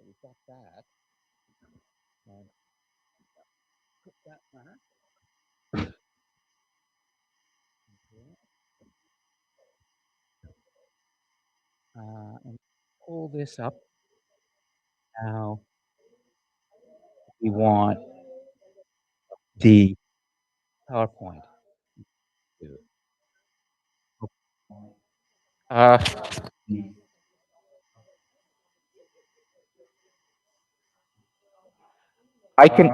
we've got that. And put that back. Okay. And pull this up. Now we want the PowerPoint. Uh, I can.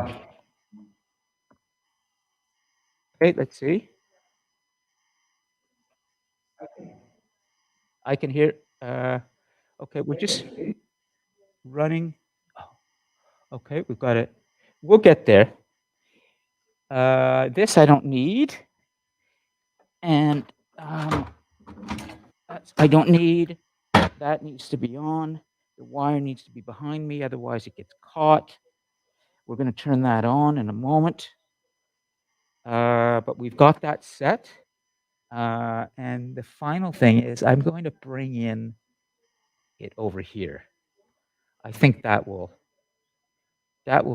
Okay, let's see. I can hear. Okay, we're just running. Oh, okay, we've got it. We'll get there. This I don't need, and I don't need. That needs to be on. The wire needs to be behind me, otherwise it gets caught. We're going to turn that on in a moment. But we've got that set. And the final thing is I'm going to bring in it over here. I think that will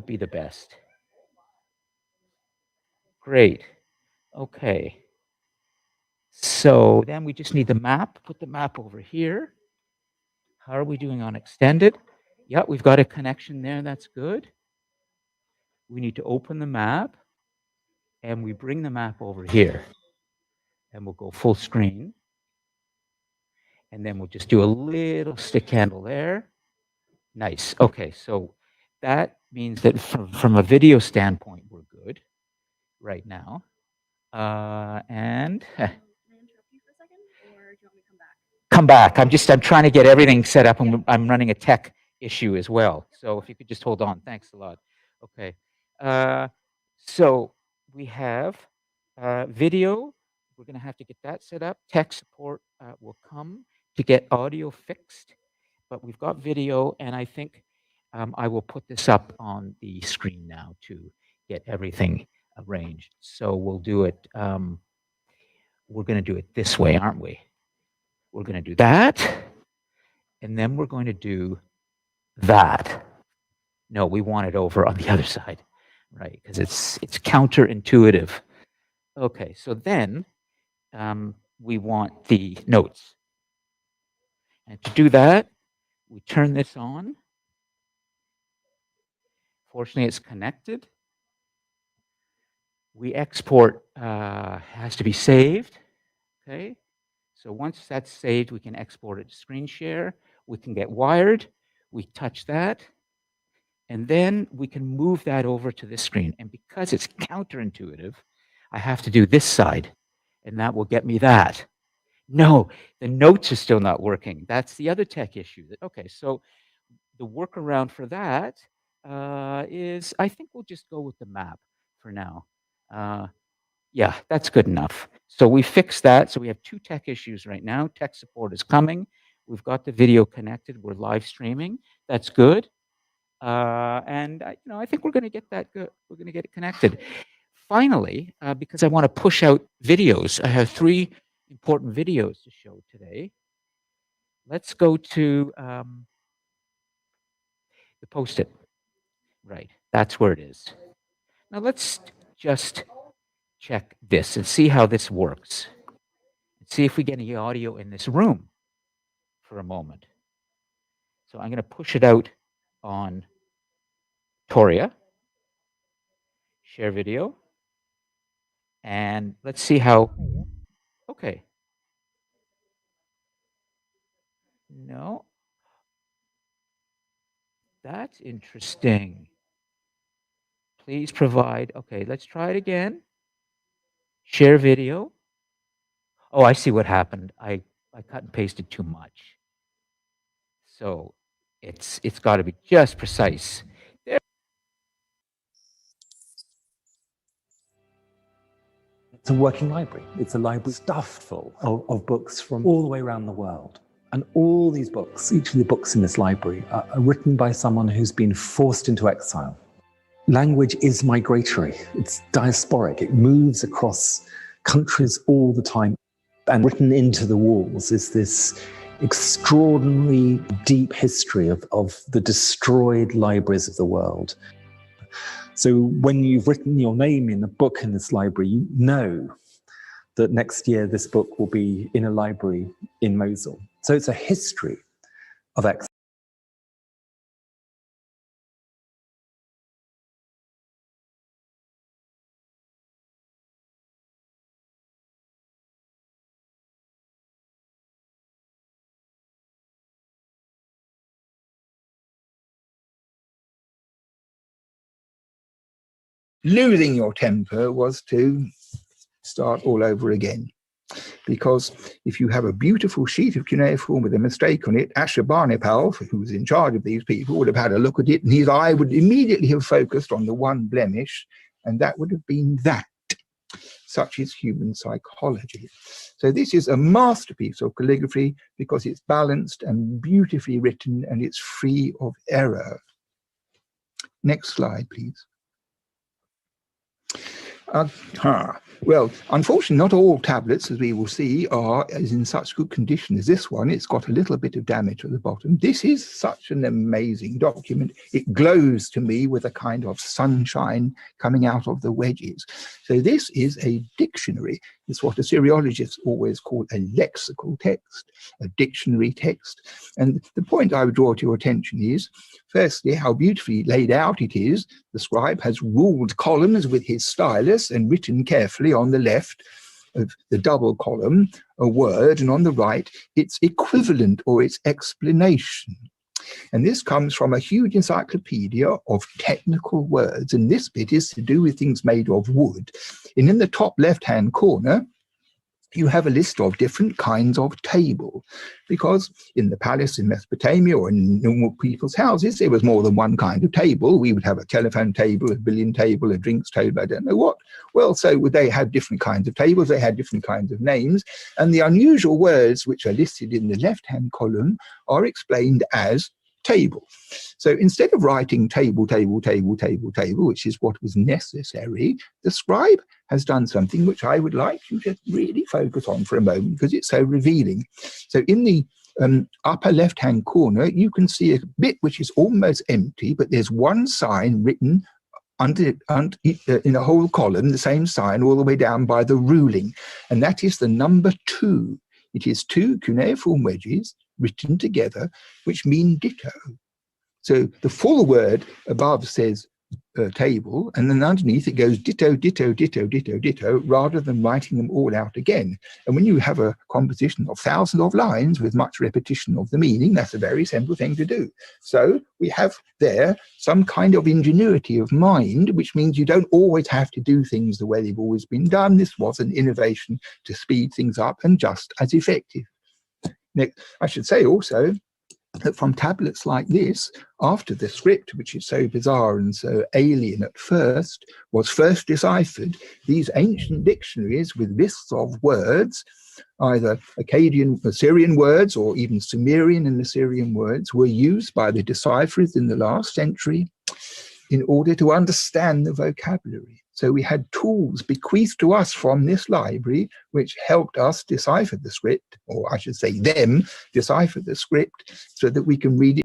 be the best. Great. Okay. So then we just need the map. Put the map over here. How are we doing on extended? Yeah, we've got a connection there. That's good. We need to open the map, and we bring the map over here, and we'll go full screen. And then we'll just do a little stick handle there. Nice. Okay, so that means that from a video standpoint, we're good right now. And come back. I'm trying to get everything set up, and I'm running a tech issue as well. So if you could just hold on. Thanks a lot. Okay. So we have video. We're going to have to get that set up. Tech support will come to get audio fixed, but we've got video, and I think I will put this up on the screen now to get everything arranged. So we'll do it. We're going to do it this way, aren't we? We're going to do that, and then we're going to do that. No, we want it over on the other side, right? Because it's counterintuitive. Okay, so then we want the notes. And to do that, we turn this on. Fortunately, it's connected. We export, has to be saved, okay? So once that's saved, we can export it to screen share. We can get wired. We touch that. And then we can move that over to this screen. And because it's counterintuitive, I have to do this side, and that will get me that. No, the notes are still not working. That's the other tech issue. Okay, so the workaround for that is I think we'll just go with the map for now. Yeah, that's good enough. So we fixed that. So we have two tech issues right now. Tech support is coming. We've got the video connected. We're live streaming. That's good. And I think we're going to get that good. We're going to get it connected. Finally, because I want to push out videos, I have 3 important videos to show today. Let's go to the Post-it. Right, that's where it is. Now let's just check this and see how this works. See if we get any audio in this room for a moment. So I'm going to push it out on Toria. Share video. And let's see how. Okay. No. That's interesting. Please provide. Okay, let's try it again. Share video. Oh, I see what happened. I cut and pasted too much. So it's got to be just precise. There. It's a working library. It's a library stuffed full of books from all the way around the world. And all these books, each of the books in this library, are written by someone who's been forced into exile. Language is migratory. It's diasporic. It moves across countries all the time. And written into the walls is this extraordinary deep history of the destroyed libraries of the world. So when you've written your name in a book in this library, you know that next year this book will be in a library in Mosul. So it's a history of excellence. Losing your temper was to start all over again. Because if you have a beautiful sheet of cuneiform with a mistake on it, Ashurbanipal, who was in charge of these people, would have had a look at it, and his eye would immediately have focused on the one blemish, and that would have been that. Such is human psychology. So this is a masterpiece of calligraphy because it's balanced and beautifully written, and it's free of error. Next slide, please. Well, unfortunately, not all tablets, as we will see, are in such good condition as this one. It's got a little bit of damage at the bottom. This is such an amazing document. It glows to me with a kind of sunshine coming out of the wedges. So this is a dictionary. It's what Assyriologists always call a lexical text, a dictionary text. And the point I would draw to your attention is, firstly, how beautifully laid out it is. The scribe has ruled columns with his stylus and written carefully on the left of the double column a word, and on the right its equivalent or its explanation. And this comes from a huge encyclopedia of technical words, and this bit is to do with things made of wood. And in the top left-hand corner, you have a list of different kinds of table, because in the palace in Mesopotamia or in normal people's houses, there was more than one kind of table. We would have a telephone table, a billiard table, a drinks table, I don't know what. Well, so they had different kinds of tables, they had different kinds of names, and the unusual words which are listed in the left-hand column are explained as table. So instead of writing table, table, table, table, table, which is what was necessary, the scribe has done something which I would like you to really focus on for a moment because it's so revealing. So in the upper left-hand corner, you can see a bit which is almost empty, but there's one sign written in a whole column, the same sign all the way down by the ruling, and that is the number 2. It is 2 cuneiform wedges written together, which mean ditto. So the full word above says table, and then underneath it goes ditto, ditto, ditto, ditto, ditto, rather than writing them all out again. And when you have a composition of thousands of lines with much repetition of the meaning, that's a very simple thing to do. So we have there some kind of ingenuity of mind, which means you don't always have to do things the way they've always been done. This was an innovation to speed things up and just as effective. Next, I should say also that from tablets like this, after the script, which is so bizarre and so alien at first, was first deciphered, these ancient dictionaries with lists of words, either Akkadian, Assyrian words, or even Sumerian and Assyrian words, were used by the decipherers in the last century in order to understand the vocabulary. So we had tools bequeathed to us from this library which helped us decipher the script, or I should say them decipher the script, so that we can read it.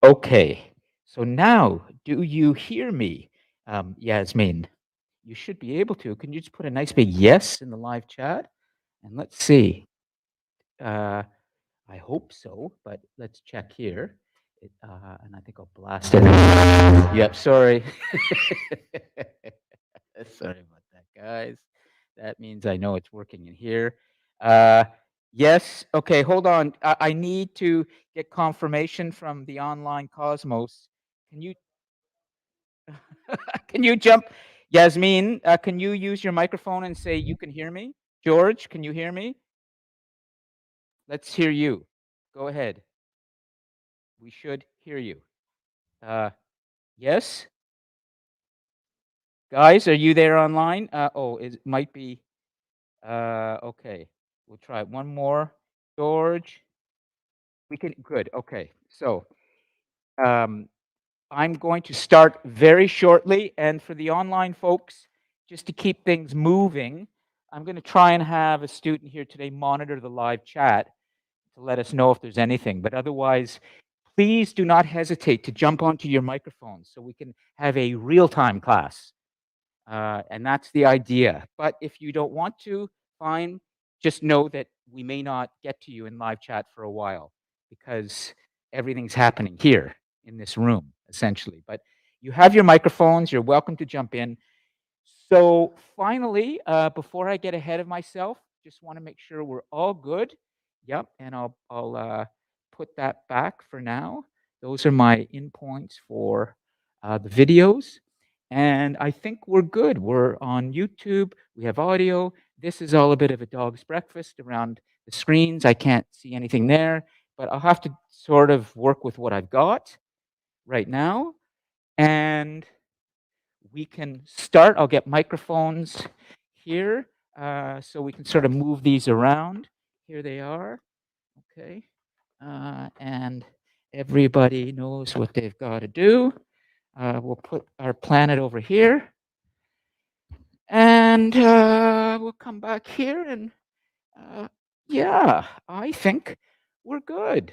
Okay, so now do you hear me, Yasmin? You should be able to. Can you just put a nice big yes in the live chat? And let's see. I hope so, but let's check here. And I think I'll blast it. Yep, sorry. Sorry about that, guys. That means I know it's working in here. Yes, okay, hold on. I need to get confirmation from the online Cosmos. Can you can you jump? Yasmin, can you use your microphone and say you can hear me? George, can you hear me? Let's hear you. Go ahead. We should hear you. Yes? Guys, are you there online? It might be. Okay. We'll try one more. George. We can, good. Okay. So, um, I'm going to start very shortly. And for the online folks, just to keep things moving, I'm going to try and have a student here today monitor the live chat to let us know if there's anything. But otherwise, please do not hesitate to jump onto your microphones so we can have a real-time class. And that's the idea. But if you don't want to, fine. Just know that we may not get to you in live chat for a while because everything's happening here in this room, essentially. But you have your microphones. You're welcome to jump in. So finally, before I get ahead of myself, just want to make sure we're all good. Yep, and I'll put that back for now. Those are my in points for the videos. And I think we're good. We're on YouTube. We have audio. This is all a bit of a dog's breakfast around the screens. I can't see anything there, but I'll have to sort of work with what I've got right now. And we can start. I'll get microphones here so we can sort of move these around. Here they are. Okay. And everybody knows what they've got to do. We'll put our planet over here. And we'll come back here. And yeah, I think we're good.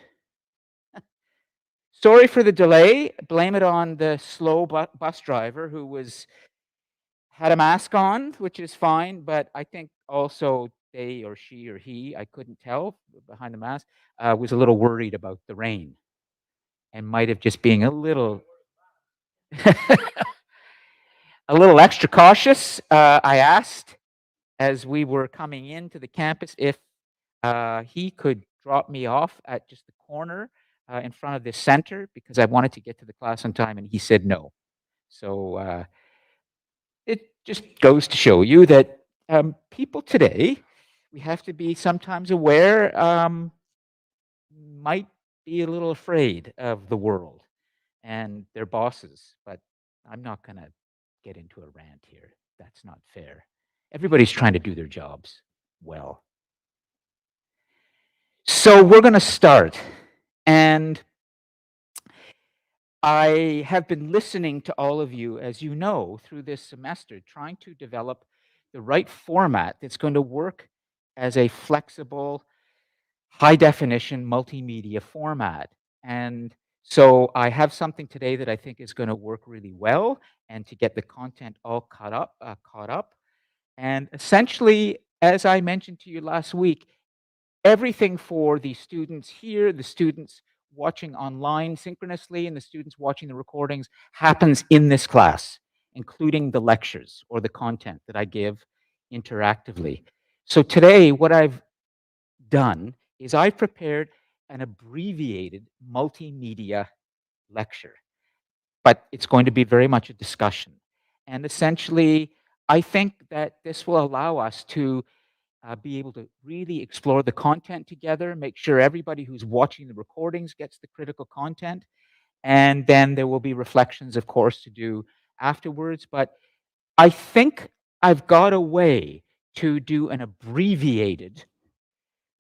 Sorry for the delay. Blame it on the slow bus driver who had a mask on, which is fine, but I think also they or she or he, I couldn't tell behind the mask, was a little worried about the rain and might have just being a little a little extra cautious. I asked as we were coming into the campus if he could drop me off at just the corner in front of the center because I wanted to get to the class on time, and he said no. So it just goes to show you that people today, we have to be sometimes aware, might be a little afraid of the world and their bosses. But I'm not going to get into a rant here. That's not fair. Everybody's trying to do their jobs well. So we're going to start. And I have been listening to all of you, as you know, through this semester, trying to develop the right format that's going to work as a flexible, high-definition multimedia format. And so I have something today that I think is going to work really well and to get the content all caught up. And essentially, as I mentioned to you last week, everything for the students here, the students watching online synchronously, and the students watching the recordings happens in this class, including the lectures or the content that I give interactively. So today, what I've done is I've prepared an abbreviated multimedia lecture, but it's going to be very much a discussion. And essentially, I think that this will allow us to be able to really explore the content together, make sure everybody who's watching the recordings gets the critical content. And then there will be reflections, of course, to do afterwards. But I think I've got a way to do an abbreviated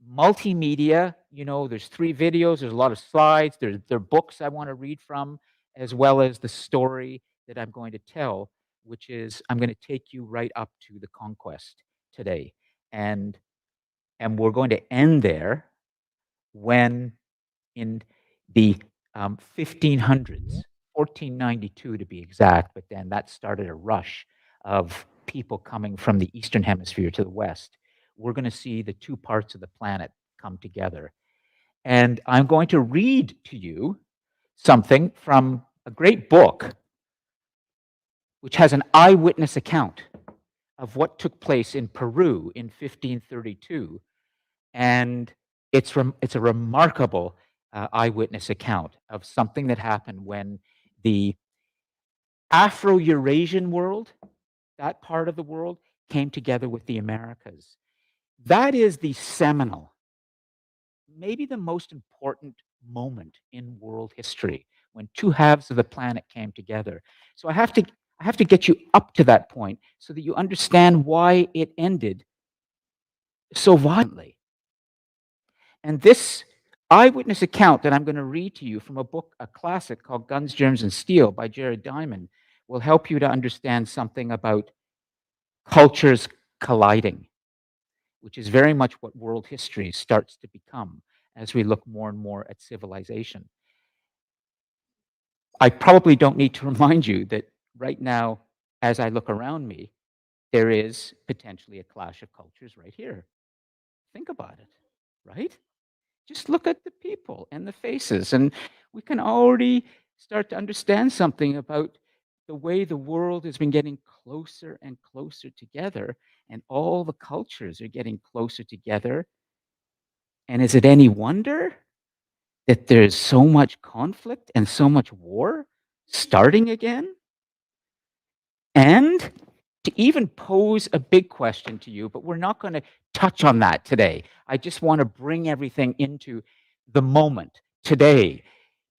multimedia. You know, there's 3 videos, there's a lot of slides, there are books I want to read from, as well as the story that I'm going to tell, which is I'm going to take you right up to the conquest today. And we're going to end there when in the 1500s, 1492 to be exact, but then that started a rush of people coming from the Eastern Hemisphere to the West. We're going to see the 2 parts of the planet come together. And I'm going to read to you something from a great book, which has an eyewitness account of what took place in Peru in 1532. And it's a remarkable eyewitness account of something that happened when the Afro-Eurasian world, that part of the world, came together with the Americas. That is the seminal, maybe the most important moment in world history, when 2 halves of the planet came together. So I have to get you up to that point so that you understand why it ended so violently. And this eyewitness account that I'm going to read to you from a book, a classic called Guns, Germs, and Steel by Jared Diamond, will help you to understand something about cultures colliding, which is very much what world history starts to become as we look more and more at civilization. I probably don't need to remind you that right now, as I look around me, there is potentially a clash of cultures right here. Think about it, right? Just look at the people and the faces, and we can already start to understand something about the way the world has been getting closer and closer together, and all the cultures are getting closer together. And is it any wonder that there's so much conflict and so much war starting again? And to even pose a big question to you, but we're not going to touch on that today. I just want to bring everything into the moment today,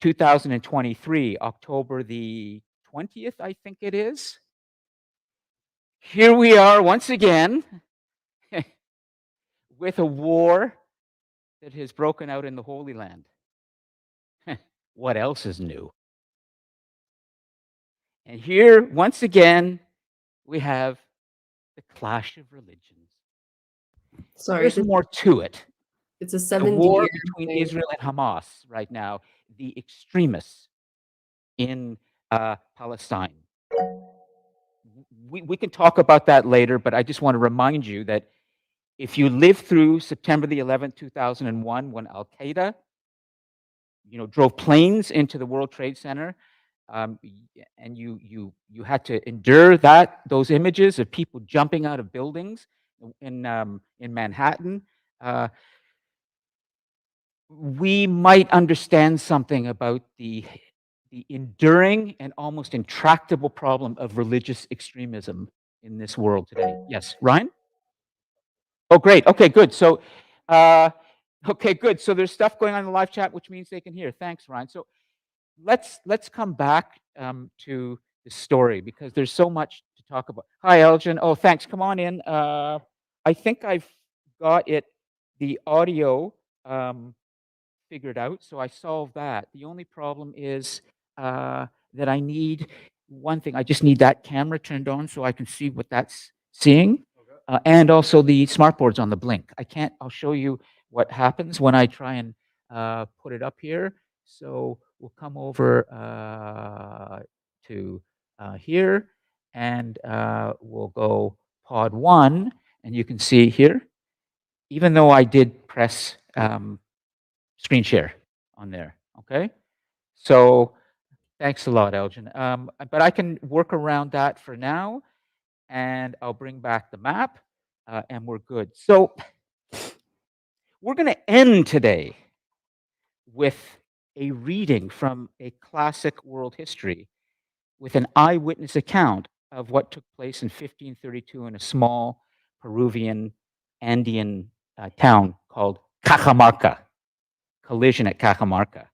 2023, October the 20th, I think it is. Here we are once again with a war that has broken out in the Holy Land. What else is new? And here, once again, we have the clash of religions. Sorry, There's more to it. it's a The 70 war year between thing. Israel and Hamas right now, the extremists in Palestine. We can talk about that later, but I just want to remind you that if you lived through September the 11th, 2001, when Al Qaeda, drove planes into the World Trade Center, and you had to endure those images of people jumping out of buildings in Manhattan. We might understand something about the enduring and almost intractable problem of religious extremism in this world today. Yes, Ryan? Oh, great. Okay, good. So, okay, good. So there's stuff going on in the live chat, which means they can hear. Thanks, Ryan. So let's come back to the story because there's so much to talk about. Hi, Elgin. Oh, thanks. Come on in. I think I've got the audio figured out, so I solved that. The only problem is that I need one thing. I just need that camera turned on so I can see what that's seeing, and also the smartboard's on the blink. I'll show you what happens when I try and put it up here. So we'll come over to here, and we'll go pod 1, and you can see here, even though I did press screen share on there, okay? So thanks a lot, Elgin. But I can work around that for now, and I'll bring back the map, and we're good. So we're going to end today with a reading from a classic world history with an eyewitness account of what took place in 1532 in a small Peruvian Andean town called Cajamarca. Collision at Cajamarca.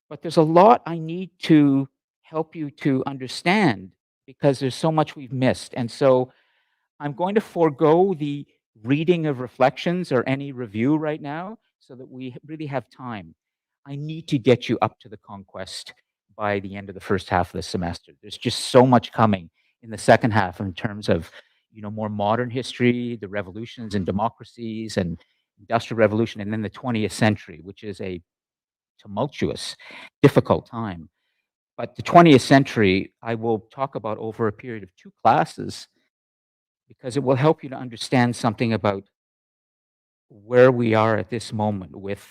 But there's a lot I need to help you to understand because there's so much we've missed. And so I'm going to forego the reading of reflections or any review right now so that we really have time. I need to get you up to the conquest by the end of the first half of the semester. There's just so much coming in the second half in terms of more modern history, the revolutions and democracies and industrial revolution, and then the 20th century, which is a tumultuous, difficult time. But the 20th century, I will talk about over a period of 2 classes because it will help you to understand something about where we are at this moment with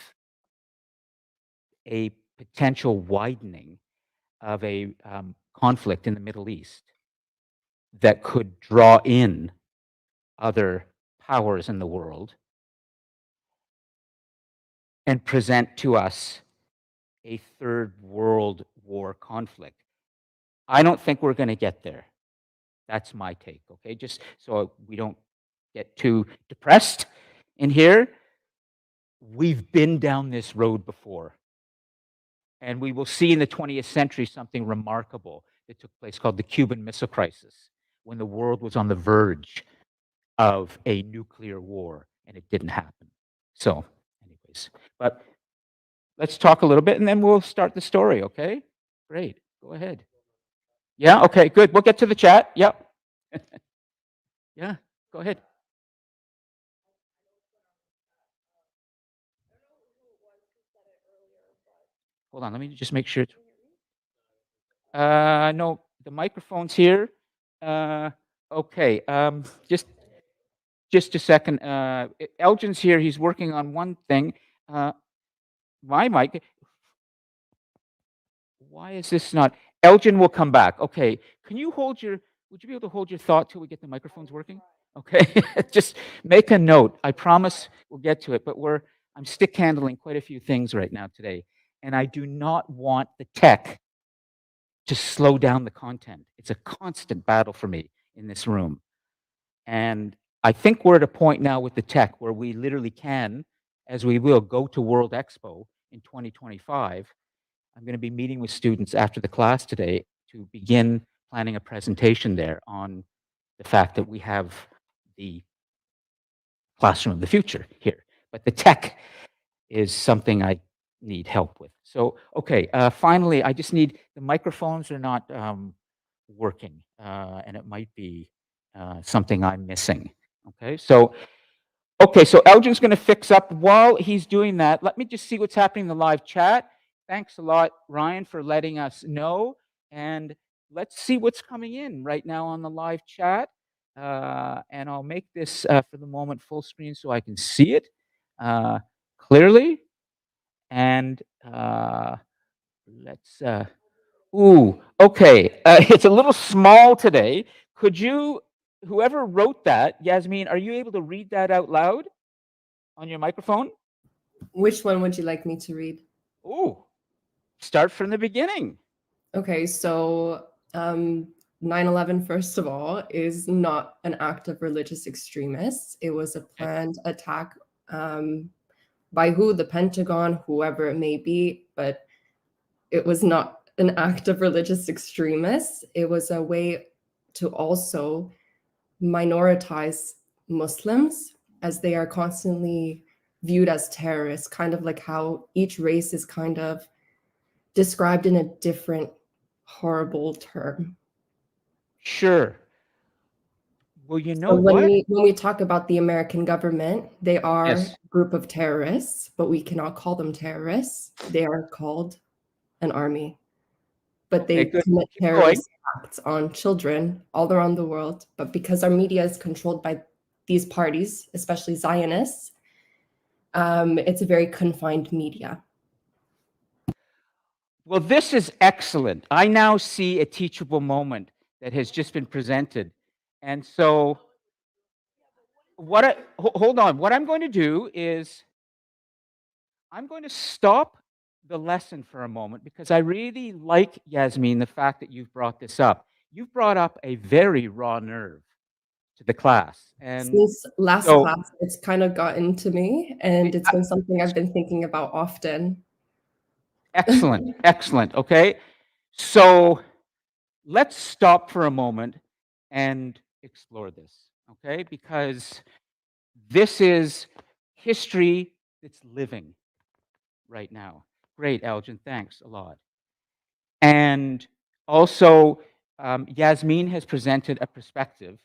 a potential widening of a conflict in the Middle East that could draw in other powers in the world and present to us a third world war conflict. I don't think we're going to get there. That's my take, okay? Just so we don't get too depressed in here. We've been down this road before. And we will see in the 20th century something remarkable that took place called the Cuban Missile Crisis, when the world was on the verge of a nuclear war, and it didn't happen. So, anyways, but let's talk a little bit and then we'll start the story, okay? Great. Go ahead. Yeah, okay, good. We'll get to the chat. Yep. Yeah, go ahead. Hold on, let me just make sure. No, the microphone's here. Okay, just a second. Elgin's here. He's working on one thing. My mic. Why is this not? Elgin will come back. Okay, can you hold your? Would you be able to hold your thought till we get the microphones working? Okay, just make a note. I promise we'll get to it. But I'm stick handling quite a few things right now today, and I do not want the tech to slow down the content. It's a constant battle for me in this room. And I think we're at a point now with the tech where we literally can, as we will, go to World Expo in 2025. I'm going to be meeting with students after the class today to begin planning a presentation there on the fact that we have the classroom of the future here. But the tech is something I need help with. So, okay, finally, I just need, the microphones are not working, and it might be something I'm missing. Okay, so Elgin's going to fix up. While he's doing that, let me just see what's happening in the live chat. Thanks a lot, Ryan, for letting us know. And let's see what's coming in right now on the live chat. And I'll make this, for the moment, full screen so I can see it clearly. And let's, okay. It's a little small today. Could you, whoever wrote that, Yasmin, are you able to read that out loud on your microphone? Which one would you like me to read? Start from the beginning. Okay, so 9/11, first of all, is not an act of religious extremists. It was a planned attack by the Pentagon, whoever it may be, but it was not an act of religious extremists. It was a way to also minoritize Muslims, as they are constantly viewed as terrorists, kind of like how each race is kind of described in a different horrible term. Sure. Well, you know So what? when we talk about the American government, they are Yes. a group of terrorists, but we cannot call them terrorists. They are called an army. But they Okay, good. commit Keep going. terrorist acts on children all around the world. But because our media is controlled by these parties, especially Zionists, it's a very confined media. Well, this is excellent. I now see a teachable moment that has just been presented. And so hold on. What I'm going to do is I'm going to stop the lesson for a moment because I really like, Yasmin, the fact that you've brought this up. You've brought up a very raw nerve to the class. And since last class, it's kind of gotten to me, and it's been something I've been thinking about often. Excellent, excellent. Okay, so let's stop for a moment and explore this, okay? Because this is history that's living right now. Great, Elgin, thanks a lot. And also, Yasmin has presented a perspective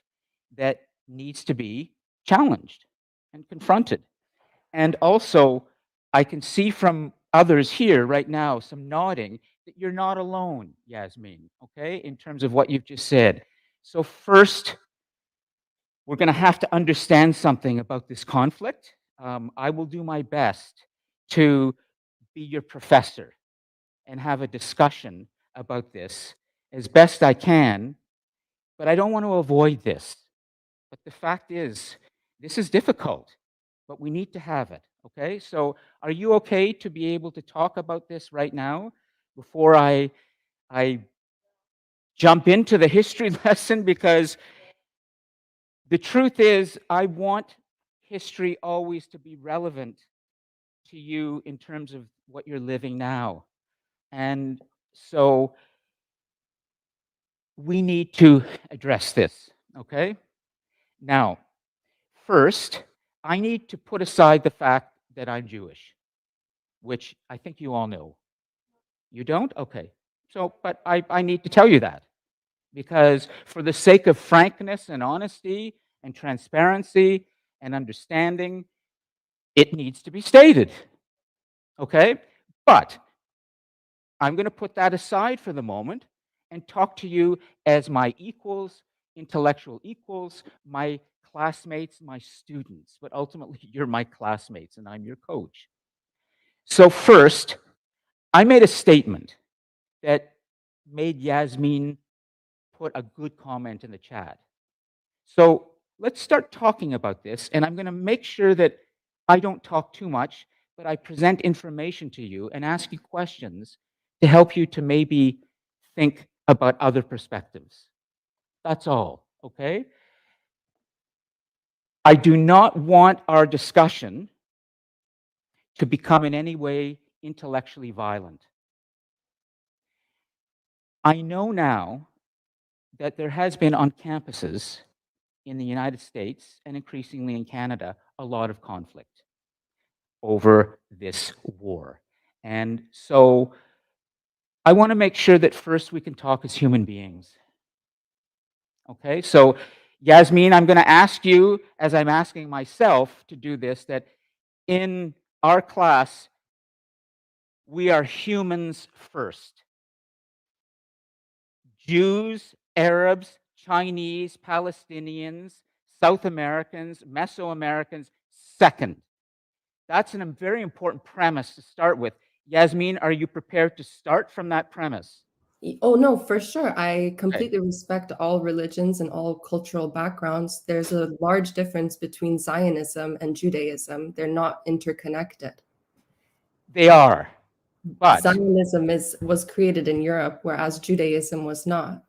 that needs to be challenged and confronted. And also, I can see from others here right now some nodding that you're not alone, Yasmin, okay, in terms of what you've just said. So first, we're going to have to understand something about this conflict. I will do my best to be your professor and have a discussion about this as best I can, but I don't want to avoid this. But the fact is, this is difficult, but we need to have it, okay? So are you okay to be able to talk about this right now before I jump into the history lesson? Because the truth is, I want history always to be relevant to you in terms of what you're living now. And so we need to address this, okay? Now, first, I need to put aside the fact that I'm Jewish. which I think you all know. You don't? Okay. So, but I need to tell you that, because for the sake of frankness and honesty and transparency and understanding, it needs to be stated. Okay? But I'm going to put that aside for the moment and talk to you as my equals, intellectual equals, my classmates, my students. But ultimately, you're my classmates and I'm your coach. So, first, I made a statement that made Yasmin put a good comment in the chat. So, let's start talking about this. And I'm going to make sure that I don't talk too much, but I present information to you and ask you questions to help you to maybe think about other perspectives. That's all, okay? I do not want our discussion to become in any way intellectually violent. I know now that there has been on campuses in the United States and increasingly in Canada a lot of conflict over this war. And so I want to make sure that first we can talk as human beings. Okay, so Yasmin, I'm going to ask you, as I'm asking myself to do this, that in our class, we are humans first. Jews, Arabs, Chinese, Palestinians, South Americans, Mesoamericans, second. That's a very important premise to start with. Yasmin, are you prepared to start from that premise? Oh, no, for sure. I completely respect all religions and all cultural backgrounds. There's a large difference between Zionism and Judaism. They're not interconnected. They are, but Zionism was created in Europe, whereas Judaism was not.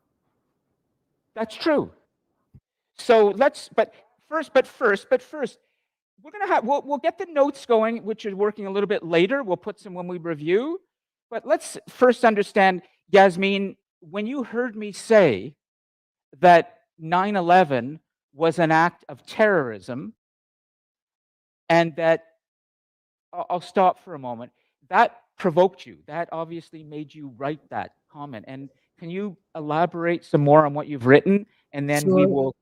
that's true. So but first, we're gonna have we'll get the notes going, which is working a little bit later. We'll put some when we review. But let's first understand, Yasmin, when you heard me say that 9/11 was an act of terrorism, and that I'll stop for a moment. That provoked you. That obviously made you write that comment. And can you elaborate some more on what you've written? And then we Sure. will,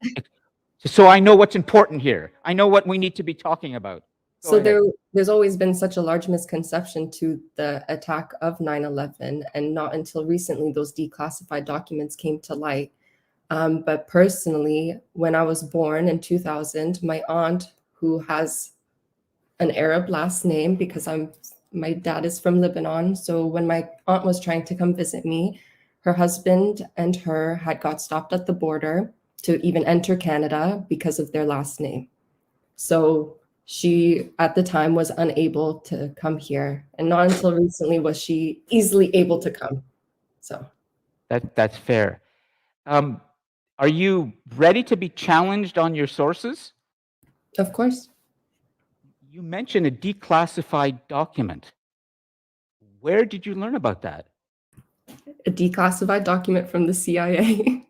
so I know what's important here. I know what we need to be talking about. Go So ahead. there's always been such a large misconception to the attack of 9/11, and not until recently those declassified documents came to light. But personally, when I was born in 2000, my aunt, who has an Arab last name because my dad is from Lebanon, so when my aunt was trying to come visit me, her husband and her had got stopped at the border to even enter Canada because of their last name. So she, at the time, was unable to come here. And not until recently was she easily able to come. So That's fair. Are you ready to be challenged on your sources? of course. You mentioned a declassified document. Where did you learn about that? A declassified document from the CIA.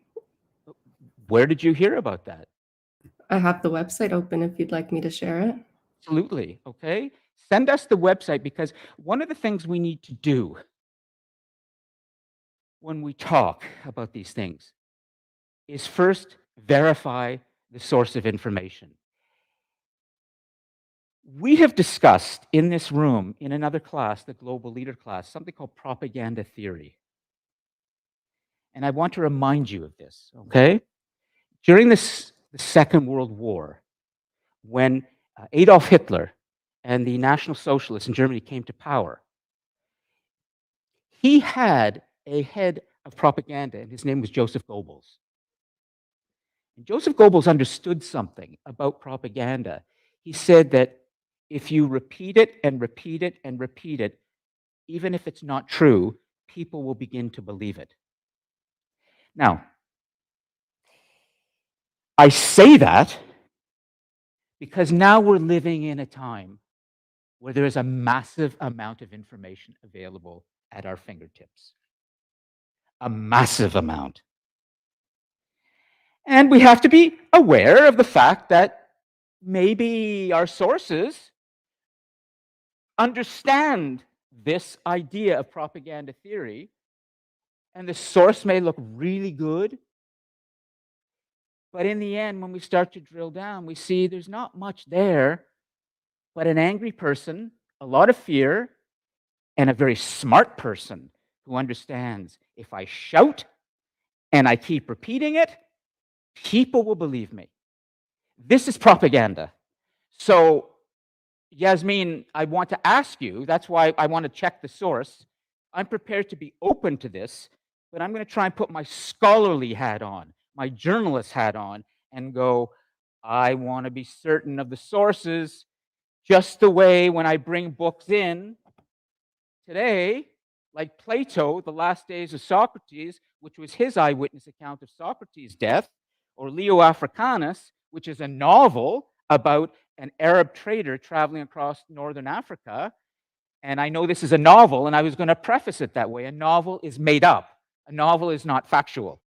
Where did you hear about that? I have the website open if you'd like me to share it. Absolutely. Okay. Send us the website, because one of the things we need to do when we talk about these things is first verify the source of information. We have discussed in this room, in another class, the Global Leader class, something called propaganda theory. And I want to remind you of this, okay? During the Second World War, when Adolf Hitler and the National Socialists in Germany came to power, he had a head of propaganda, and his name was Joseph Goebbels. And Joseph Goebbels understood something about propaganda. He said that if you repeat it and repeat it and repeat it, even if it's not true, people will begin to believe it. Now, I say that because now we're living in a time where there is a massive amount of information available at our fingertips. A massive amount. And we have to be aware of the fact that maybe our sources understand this idea of propaganda theory, and the source may look really good, but in the end, when we start to drill down, we see there's not much there but an angry person, a lot of fear, and a very smart person who understands if I shout and I keep repeating it, people will believe me. This is propaganda. So, Yasmin, I want to ask you, that's why I want to check the source. I'm prepared to be open to this, but I'm going to try and put my scholarly hat on, my journalist hat on, and go, I want to be certain of the sources, just the way when I bring books in today, like Plato, The Last Days of Socrates, which was his eyewitness account of Socrates' death, or Leo Africanus, which is a novel about an Arab trader traveling across northern Africa. And I know this is a novel, and I was going to preface it that way. A novel is made up. A novel is not factual.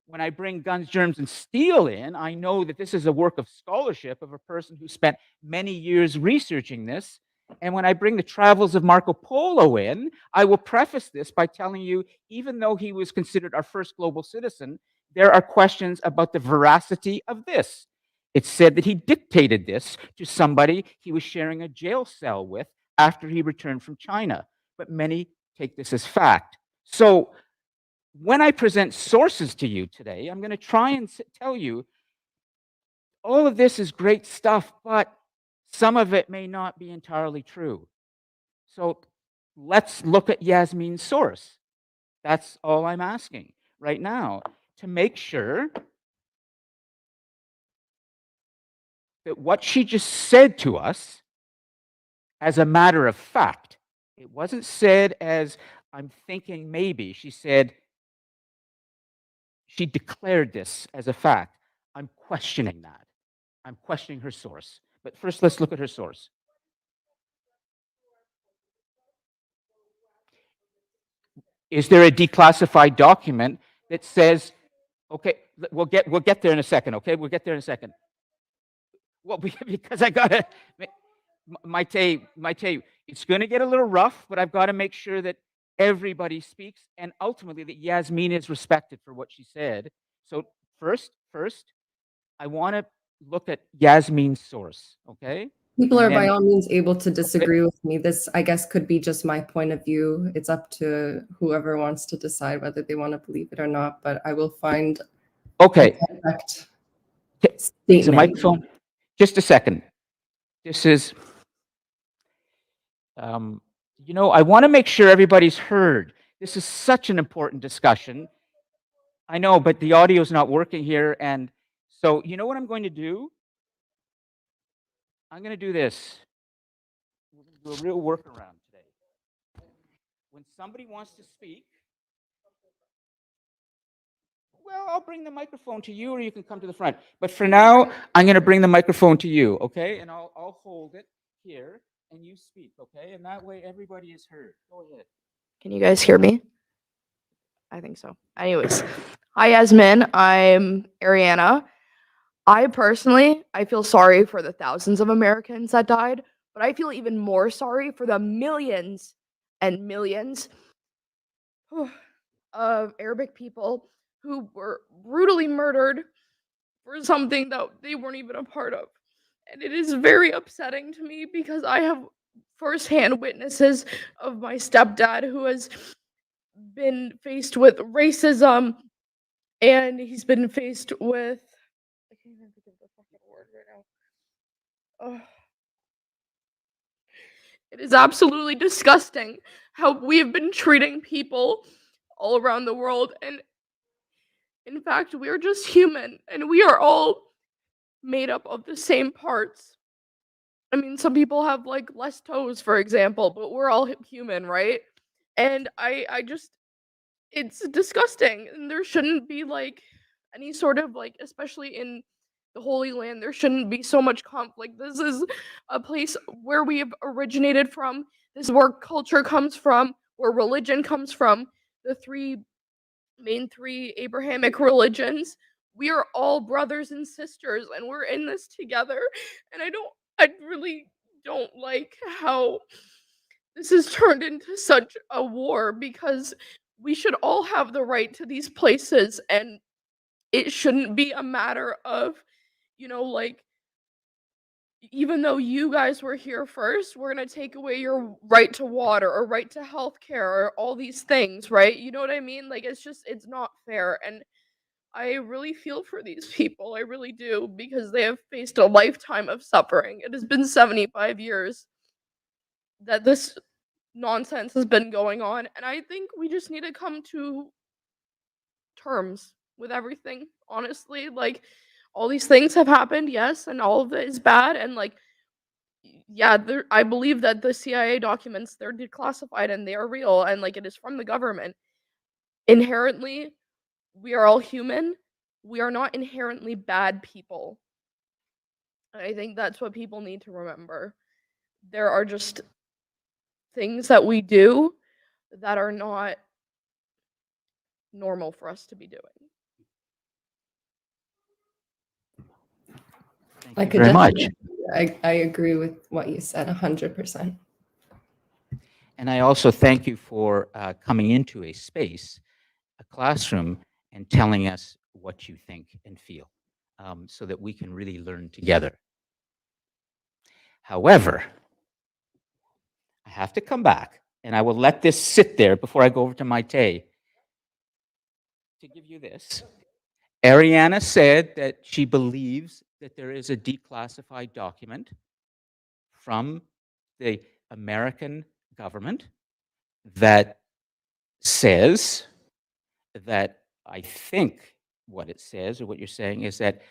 When I bring Guns, Germs, and Steel in, I know that this is a work of scholarship of a person who spent many years researching this. And when I bring the travels of Marco Polo in, I will preface this by telling you, even though he was considered our first global citizen, there are questions about the veracity of this. It's said that he dictated this to somebody he was sharing a jail cell with after he returned from China, but many take this as fact. So when I present sources to you today, I'm going to try and tell you all of this is great stuff, but some of it may not be entirely true. So let's look at Yasmin's source. That's all I'm asking right now, to make sure that what she just said to us, as a matter of fact, it wasn't said as I'm thinking maybe. She said, she declared this as a fact. I'm questioning that. I'm questioning her source. But first, let's look at her source. Is there a declassified document that says, okay, we'll get there in a second, okay? We'll get there in a second. Well, because I gotta, Maite, it's gonna get a little rough, but I've got to make sure that everybody speaks, and ultimately that Yasmin is respected for what she said. So first, I want to look at Yasmin's source, okay? People And are by then- all means able to disagree with me. This, I guess, could be just my point of view. It's up to whoever wants to decide whether they want to believe it or not, but I will find Okay, the correct is the statement. microphone? Just a second. This is, you know, I want to make sure everybody's heard. This is such an important discussion. I know, but the audio is not working here. And so, you know what I'm going to do? I'm going to do this. We'll do a real workaround today. When somebody wants to speak, well, I'll bring the microphone to you, or you can come to the front. But for now, I'm going to bring the microphone to you, okay? And I'll hold it here, and you speak, okay? And that way, everybody is heard. Go ahead. Can you guys hear me? I think so. Anyways, hi Yasmin, I'm Ariana. I feel sorry for the thousands of Americans that died, but I feel even more sorry for the millions and millions of Arabic people who were brutally murdered for something that they weren't even a part of. And it is very upsetting to me because I have firsthand witnesses of my stepdad who has been faced with racism, and he's been faced with, I can't even think of the fucking word right now. Ugh. It is absolutely disgusting how we have been treating people all around the world, and in fact we are just human and we are all made up of the same parts. I mean, some people have like less toes, for example, but we're all human, right? And I just, it's disgusting, and there shouldn't be like any sort of like, especially in the Holy Land, there shouldn't be so much conflict. This is a place where we have originated from. This is where culture comes from, where religion comes from. The main three Abrahamic religions. We are all brothers and sisters, and we're in this together. And I really don't like how this has turned into such a war, because we should all have the right to these places, and it shouldn't be a matter of, like, even though you guys were here first, we're gonna take away your right to water or right to healthcare or all these things, right? You know what I mean? Like, it's not fair. And I really feel for these people. I really do, because they have faced a lifetime of suffering. It has been 75 years that this nonsense has been going on. And I think we just need to come to terms with everything, honestly. Like, all these things have happened, yes, and all of it is bad. And, like, yeah, I believe that the CIA documents, they're declassified and they are real, and, like, it is from the government. Inherently, we are all human. We are not inherently bad people. And I think that's what people need to remember. There are just things that we do that are not normal for us to be doing. Thank I you could very much. I agree with what you said 100%. And I also thank you for coming into a space, a classroom, and telling us what you think and feel, so that we can really learn together. However, I have to come back, and I will let this sit there before I go over to Maite to give you this. Ariana said that she believes that there is a declassified document from the American government that says that, I think what it says, or what you're saying, is that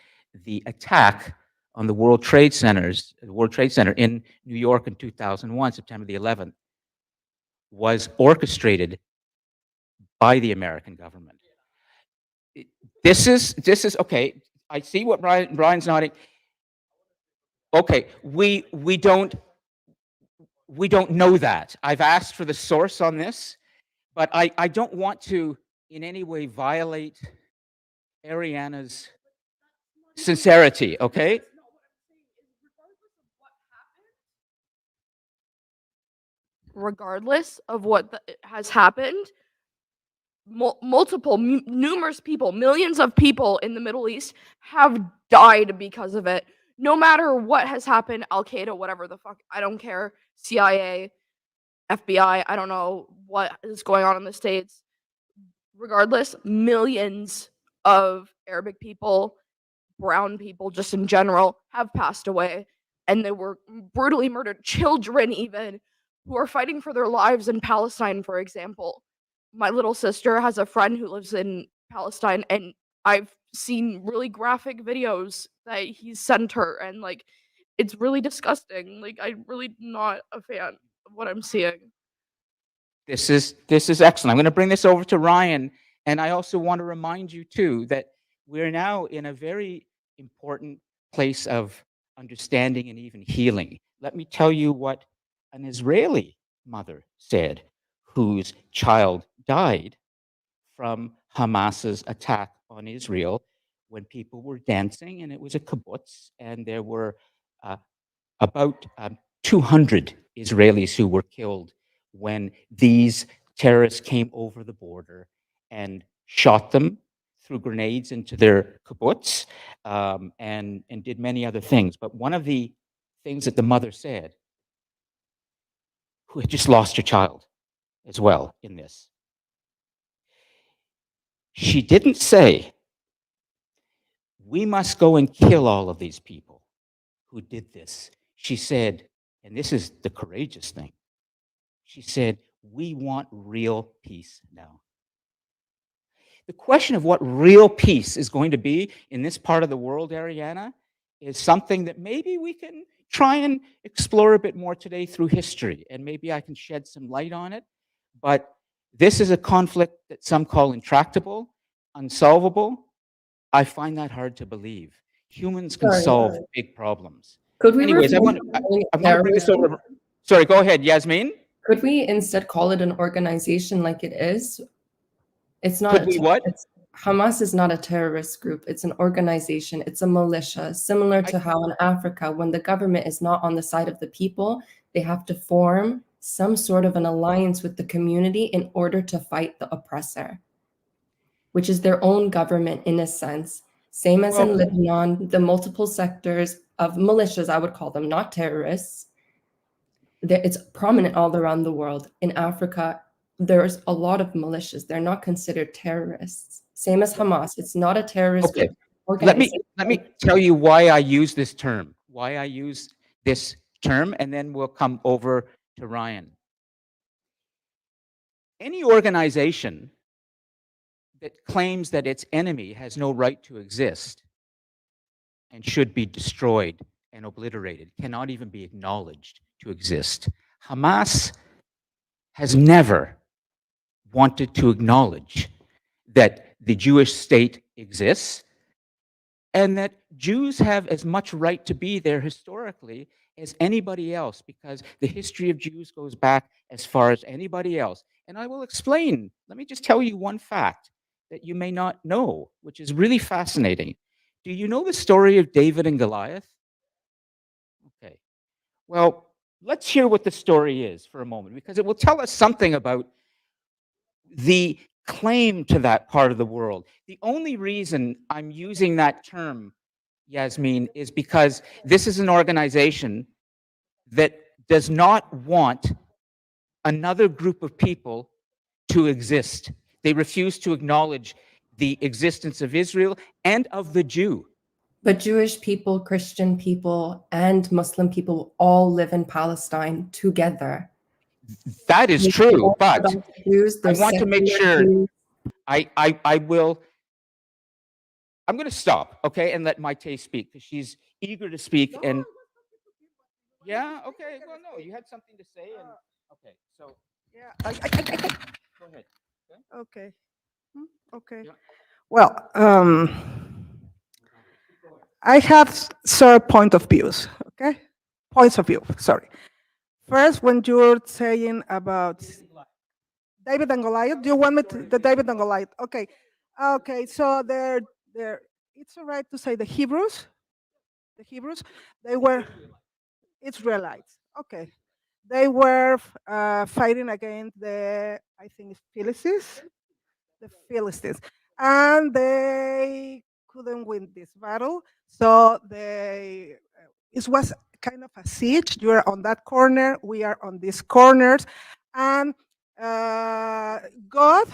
the attack on the World Trade Center in New York in 2001, September the 11th, was orchestrated by the American government. This is okay. I see what Brian's nodding. Okay, we don't know that. I've asked for the source on this, but I don't want to in any way violate Ariana's sincerity, okay? Regardless of what has happened, numerous people, millions of people in the Middle East have died because of it. No matter what has happened, Al Qaeda, whatever the fuck, I don't care. CIA, FBI, I don't know what is going on in the States. Regardless, millions of Arabic people, brown people, just in general, have passed away, and they were brutally murdered. Children, even, who are fighting for their lives in Palestine, for example. My little sister has a friend who lives in Palestine, and I've seen really graphic videos that he's sent her, and, like, it's really disgusting. Like, I'm really not a fan of what I'm seeing. This is excellent. I'm going to bring this over to Ryan, and I also want to remind you too that we're now in a very important place of understanding and even healing. Let me tell you what an Israeli mother said, whose child died from Hamas's attack on Israel when people were dancing, and it was a kibbutz, and there were about 200 Israelis who were killed when these terrorists came over the border and shot them, threw grenades into their kibbutz, and did many other things. But one of the things that the mother said, who had just lost her child as well in this, she didn't say, we must go and kill all of these people who did this. She said, and this is the courageous thing, she said, we want real peace now. The question of what real peace is going to be in this part of the world, Ariana, is something that maybe we can try and explore a bit more today through history, and maybe I can shed some light on it. But this is a conflict that some call intractable, unsolvable. I find that hard to believe. Humans can solve big problems. Could we Anyways, I want to bring this over. Sorry, go ahead, Yasmin. Could we instead call it an organization like it is? It's not. Could we what? Hamas is not a terrorist group. It's an organization. It's a militia, similar to how in Africa, when the government is not on the side of the people, they have to form some sort of an alliance with the community in order to fight the oppressor, which is their own government in a sense. Same as in Lebanon, the multiple sectors of militias, I would call them, not terrorists. It's prominent all around the world. In Africa, there's a lot of militias. They're not considered terrorists. Same as Hamas. It's not a terrorist Okay. Let me tell you why I use this term, and then we'll come over to Ryan. Any organization that claims that its enemy has no right to exist and should be destroyed and obliterated cannot even be acknowledged to exist. Hamas has never wanted to acknowledge that the Jewish state exists and that Jews have as much right to be there historically as anybody else, because the history of Jews goes back as far as anybody else. And I will explain. Let me just tell you one fact that you may not know, which is really fascinating. Do you know the story of David and Goliath? Okay. Well, let's hear what the story is for a moment, because it will tell us something about the claim to that part of the world. The only reason I'm using that term, Yasmin, is because this is an organization that does not want another group of people to exist. They refuse to acknowledge the existence of Israel and of the Jew. But Jewish people, Christian people, and Muslim people all live in Palestine together. That is true, but I want to make sure I'm going to stop, okay, and let Maite speak, because she's eager to speak. And yeah, okay, well, no, you had something to say, and okay, so Yeah, go ahead. okay. Okay. Yeah. Well, I have point of views, okay? Points of view, sorry. First, when you're saying about David and Goliath, do you want me to, the David and Goliath? Okay. Okay, so it's all right to say the Hebrews, they were Israelites. Okay. They were fighting against the, I think it's Philistines. And they couldn't win this battle. So it was kind of a siege. You are on that corner, we are on these corners. And God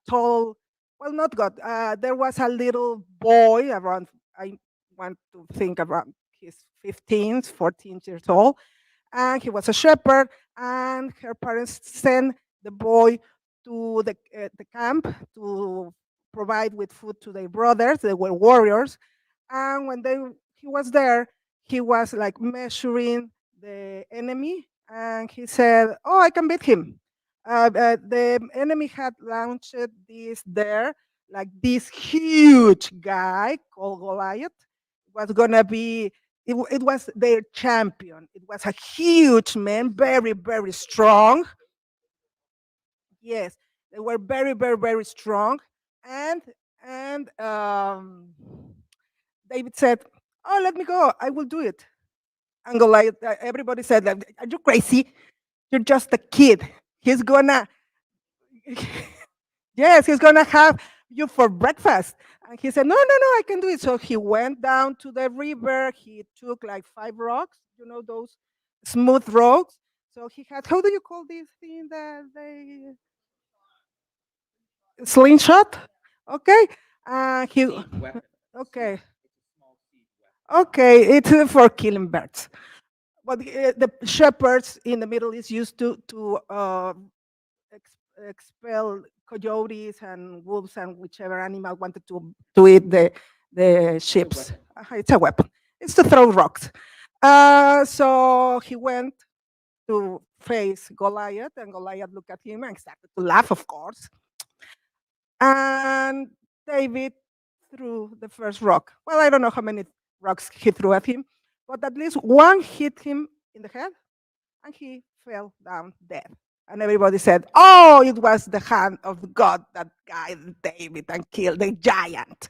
told, well, not God, there was a little boy around, I want to think around his 15, 14 years old. And he was a shepherd, and her parents sent the boy to the camp to provide with food to their brothers. They were warriors. And when he was there, he was like measuring the enemy, and he said, "Oh, I can beat him." The enemy had launched this huge guy called Goliath. Was gonna be it was their champion. It was a huge man, very, very strong. Yes, they were very, very, very strong. And David said, "Oh, let me go. I will do it." And Goliath, everybody said, "Are you crazy? You're just a kid. He's gonna, yes, he's gonna have you for breakfast." And he said, "No, no, no, I can do it." So he went down to the river. He took like 5 rocks, those smooth rocks. So he had, how do you call this thing that they slingshot? Okay. He okay. Okay, it's for killing birds. But the shepherds in the Middle East used to expel coyotes and wolves and whichever animal wanted to eat the sheep. It's a weapon. It's to throw rocks. So he went to face Goliath, and Goliath looked at him and started to laugh, of course. And David threw the first rock. Well, I don't know how many rocks he threw at him, but at least one hit him in the head, and he fell down dead. And everybody said, oh, it was the hand of God that guided David and killed the giant.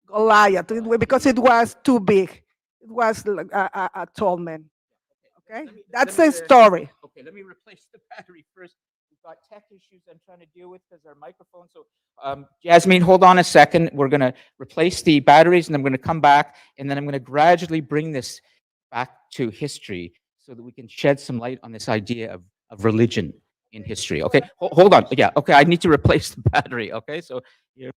Goliath, because it was too big. It was like a tall man. Okay, that's the story. Okay, let me replace the battery first. We've got tech issues I'm trying to deal with because our microphone. So, Jasmine, hold on a second. We're going to replace the batteries, and I'm going to come back, and then I'm going to gradually bring this back to history so that we can shed some light on this idea of religion in history. Okay, hold on. Yeah, okay, I need to replace the battery. Okay, so here.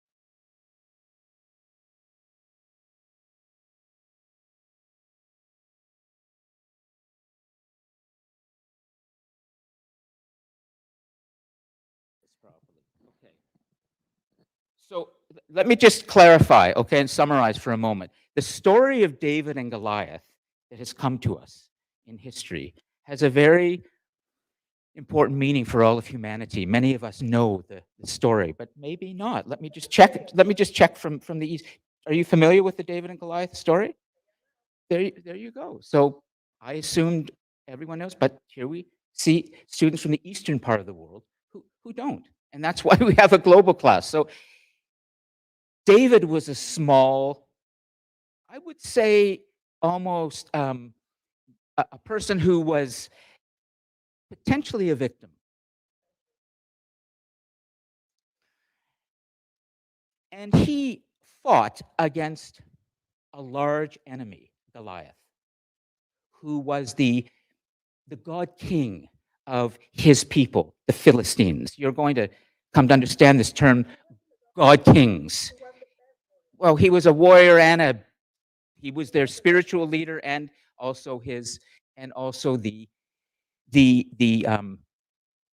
Okay. So let me just clarify, okay, and summarize for a moment. The story of David and Goliath that has come to us in history has a very important meaning for all of humanity. Many of us know the story, but maybe not. Let me just check. Let me just check from the east. Are you familiar with the David and Goliath story? There you go. So I assumed everyone knows, but here we see students from the eastern part of the world who don't. And that's why we have a global class. So David was a small, I would say almost a person who was potentially a victim. And he fought against a large enemy, Goliath, who was the god king of his people, the Philistines. You're going to come to understand this term, god kings. Well, he was a warrior and he was their spiritual leader, and also the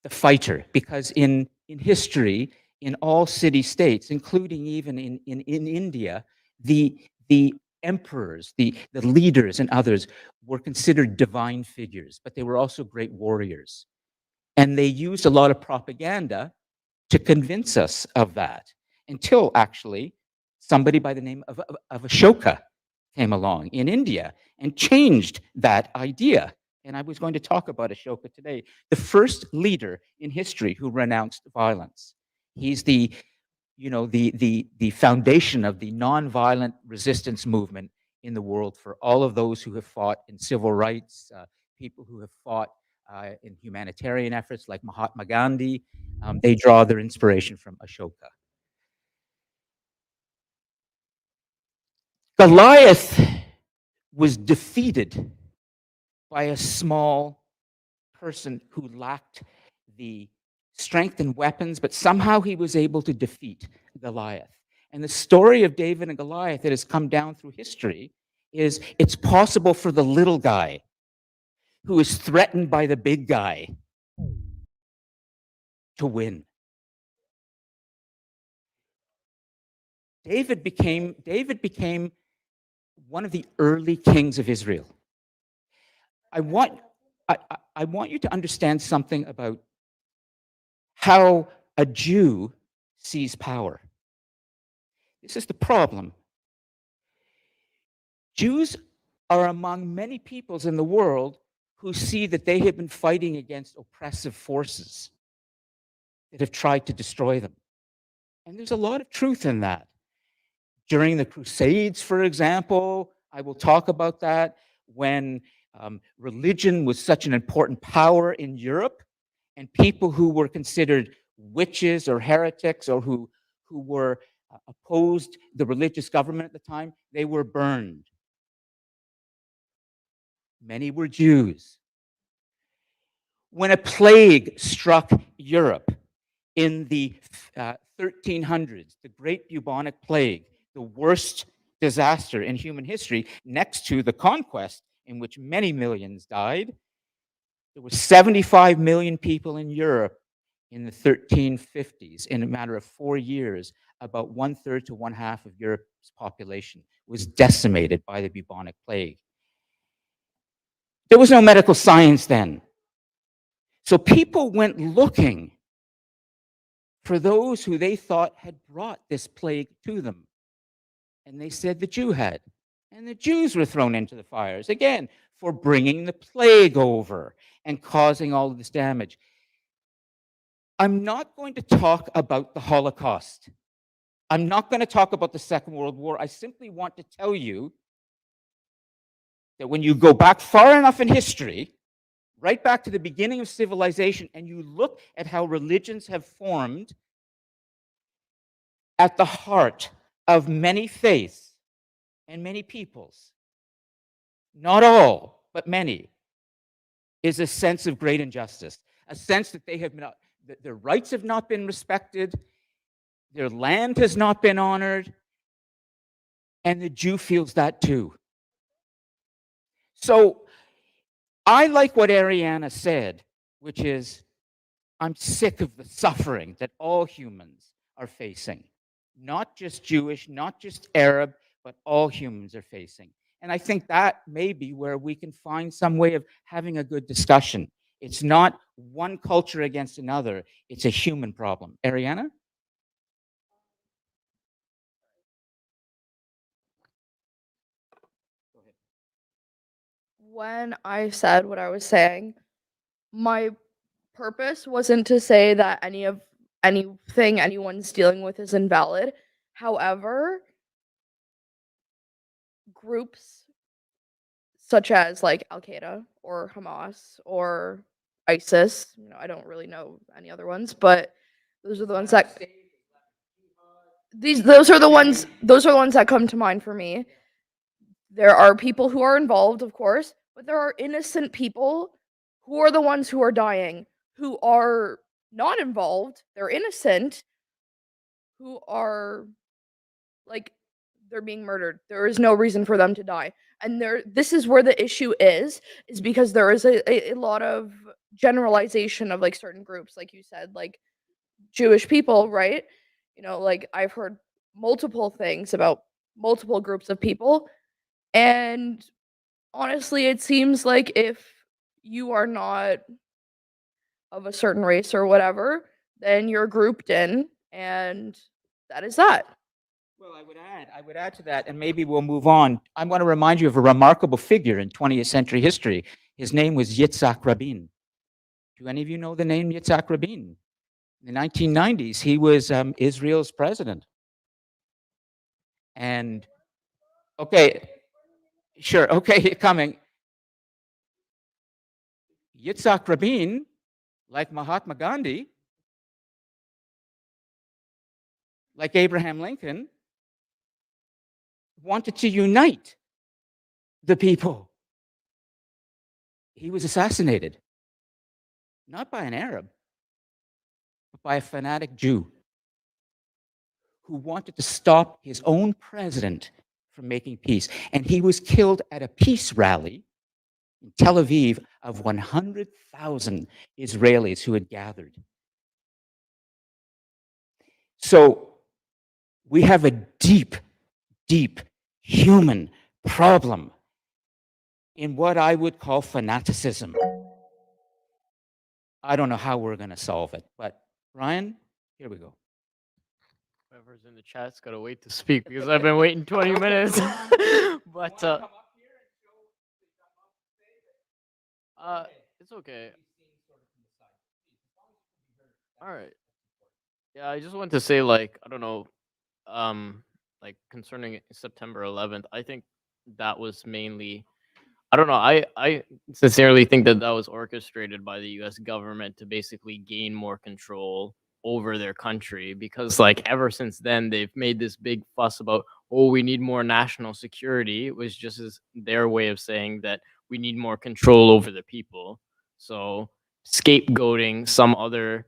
fighter, because in history, in all city-states, including even in India, the emperors, the leaders and others were considered divine figures, but they were also great warriors. And they used a lot of propaganda to convince us of that, until actually somebody by the name of Ashoka came along in India and changed that idea. And I was going to talk about Ashoka today, the first leader in history who renounced violence. He's the foundation of the nonviolent resistance movement in the world for all of those who have fought in civil rights, people who have fought in humanitarian efforts like Mahatma Gandhi. They draw their inspiration from Ashoka. Goliath was defeated by a small person who lacked the strength and weapons, but somehow he was able to defeat Goliath. And the story of David and Goliath that has come down through history is it's possible for the little guy who is threatened by the big guy to win. David became one of the early kings of Israel. I want you to understand something about how a Jew sees power. This is the problem. Jews are among many peoples in the world who see that they have been fighting against oppressive forces that have tried to destroy them. And there's a lot of truth in that. During the Crusades, for example, I will talk about that, when religion was such an important power in Europe, and people who were considered witches or heretics, or who were opposed the religious government at the time, they were burned. Many were Jews. When a plague struck Europe in the 1300s, the Great Bubonic Plague, the worst disaster in human history, next to the conquest, in which many millions died, there were 75 million people in Europe in the 1350s. In a matter of 4 years, about 1/3 to 1/2 of Europe's population was decimated by the bubonic plague. There was no medical science then. So people went looking for those who they thought had brought this plague to them. And they said the Jew had. And the Jews were thrown into the fires, again, for bringing the plague over. and causing all of this damage. I'm not going to talk about the Holocaust. I'm not going to talk about the Second World War. I simply want to tell you that when you go back far enough in history, right back to the beginning of civilization, and you look at how religions have formed at the heart of many faiths and many peoples, not all, but many, is a sense of great injustice, a sense that they have not, that their rights have not been respected, their land has not been honored, and the Jew feels that too. So I like what Ariana said, which is, I'm sick of the suffering that all humans are facing, not just Jewish, not just Arab, but all humans are facing. And I think that may be where we can find some way of having a good discussion. It's not one culture against another, it's a human problem. Ariana? When I said what I was saying, my purpose wasn't to say that anything anyone's dealing with is invalid. However, groups such as like Al Qaeda or Hamas or ISIS, I don't really know any other ones, but those are the ones that those are the ones that come to mind for me. There are people who are involved, of course, but there are innocent people who are the ones who are dying, who are not involved, they're innocent, who are like they're being murdered. There is no reason for them to die. And this is where the issue is because there is a lot of generalization of like certain groups, like you said, like Jewish people, right? Like I've heard multiple things about multiple groups of people. And honestly, it seems like if you are not of a certain race or whatever, then you're grouped in, and that is that. Well, I would add to that, and maybe we'll move on. I want to remind you of a remarkable figure in 20th century history. His name was Yitzhak Rabin. Do any of you know the name Yitzhak Rabin? In the 1990s, he was Israel's president. And, okay, sure, okay, coming. Yitzhak Rabin, like Mahatma Gandhi, like Abraham Lincoln, wanted to unite the people. He was assassinated, not by an Arab, but by a fanatic Jew who wanted to stop his own president from making peace. And he was killed at a peace rally in Tel Aviv of 100,000 Israelis who had gathered. So we have a deep, deep human problem in what I would call fanaticism. I don't know how we're going to solve it, but Ryan, here we go. Whoever's in the chat's got to wait to speak because I've been waiting 20 minutes. But it's okay. All right. Yeah, I just want to say, like, I don't know, like concerning September 11th, I think that was mainly, I don't know, I sincerely think that was orchestrated by the U.S. government to basically gain more control over their country, because like ever since then they've made this big fuss about, oh, we need more national security. It was just as their way of saying that we need more control over the people. So scapegoating some other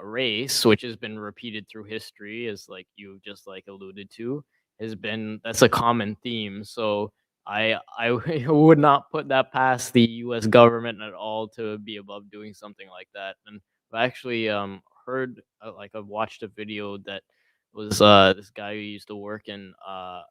race, which has been repeated through history, as like you just like alluded to, that's a common theme. So I would not put that past the U.S. government at all to be above doing something like that. And I actually heard, like, I watched a video that was this guy who used to work in I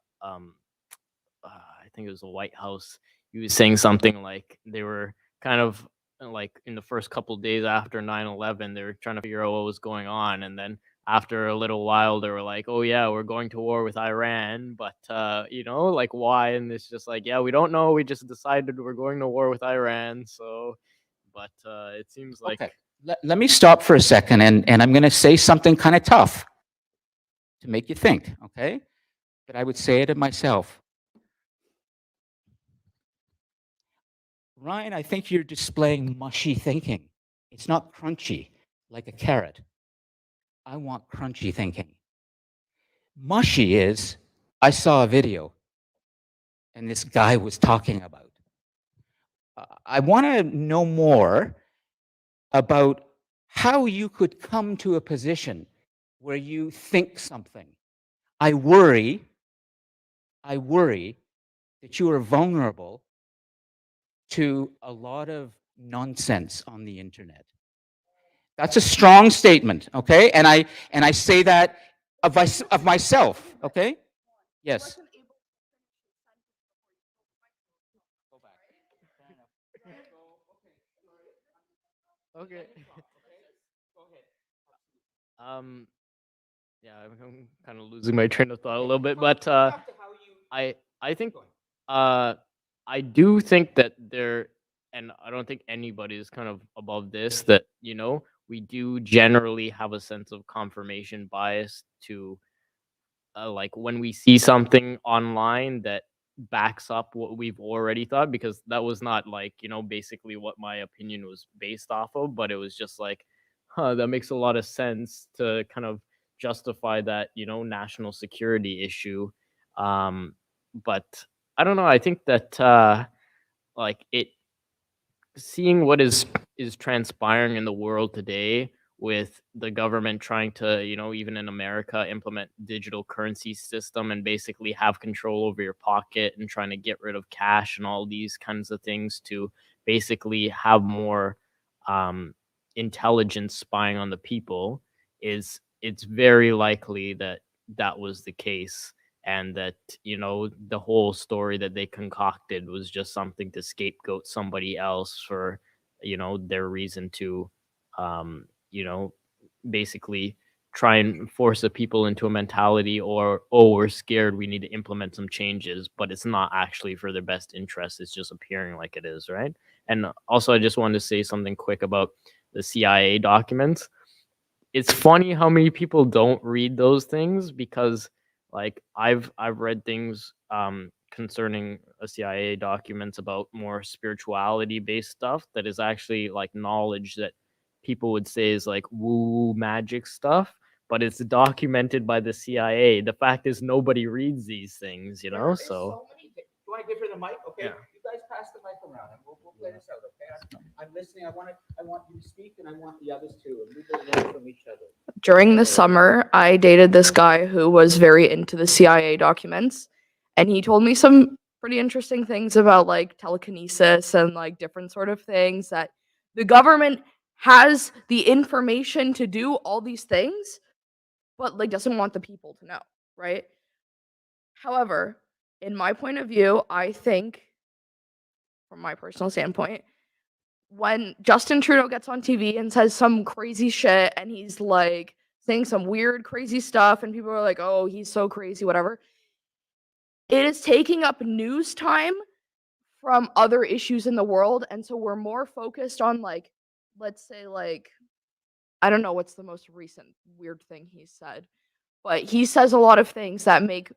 think it was the White House. He was saying something like they were kind of like in the first couple days after 9/11, they were trying to figure out what was going on, and then after a little while they were like, oh yeah, we're going to war with Iran, but like why? And it's just like, yeah, we don't know, we just decided we're going to war with Iran. So but it seems like Okay. Let me stop for a second, and I'm going to say something kind of tough to make you think, okay? But I would say it of myself. Ryan, I think you're displaying mushy thinking. It's not crunchy like a carrot. I want crunchy thinking. Mushy is, I saw a video and this guy was talking about. I want to know more about how you could come to a position where you think something. I worry that you are vulnerable to a lot of nonsense on the internet. That's a strong statement, okay? And I say that of myself, okay? Yes. okay. Yeah, I'm kind of losing my train of thought a little bit, but I think I do think that there, and I don't think anybody is kind of above this, that we do generally have a sense of confirmation bias to like when we see something online that backs up what we've already thought, because that was not like basically what my opinion was based off of, but it was just like, that makes a lot of sense to kind of justify that national security issue. But I don't know, I think that like it seeing what is transpiring in the world today, with the government trying to even in America implement digital currency system and basically have control over your pocket, and trying to get rid of cash and all these kinds of things to basically have more intelligence spying on the people, it's very likely that that was the case, and that the whole story that they concocted was just something to scapegoat somebody else for their reason to you know basically try and force the people into a mentality, or oh, we're scared, we need to implement some changes, but it's not actually for their best interest, it's just appearing like it is, right? And also, I just wanted to say something quick about the CIA documents. It's funny how many people don't read those things, because like I've read things concerning CIA documents about more spirituality based stuff that is actually like knowledge that people would say is like woo magic stuff, but it's documented by the CIA. The fact is nobody reads these things, so Do I give her the mic? Okay. Yeah. You guys pass the mic around and we'll play this out, okay? I'm listening. I want you to speak, and I want the others too. And we will learn from each other. During the summer, I dated this guy who was very into the CIA documents, and he told me some pretty interesting things about like telekinesis and like different sort of things, that the government has the information to do all these things, but like doesn't want the people to know, right? However, in my point of view, I think, from my personal standpoint, when Justin Trudeau gets on TV and says some crazy shit, and he's like saying some weird, crazy stuff, and people are like, oh, he's so crazy, whatever, it is taking up news time from other issues in the world. And so we're more focused on, like, let's say, like, I don't know what's the most recent weird thing he said, but he says a lot of things that make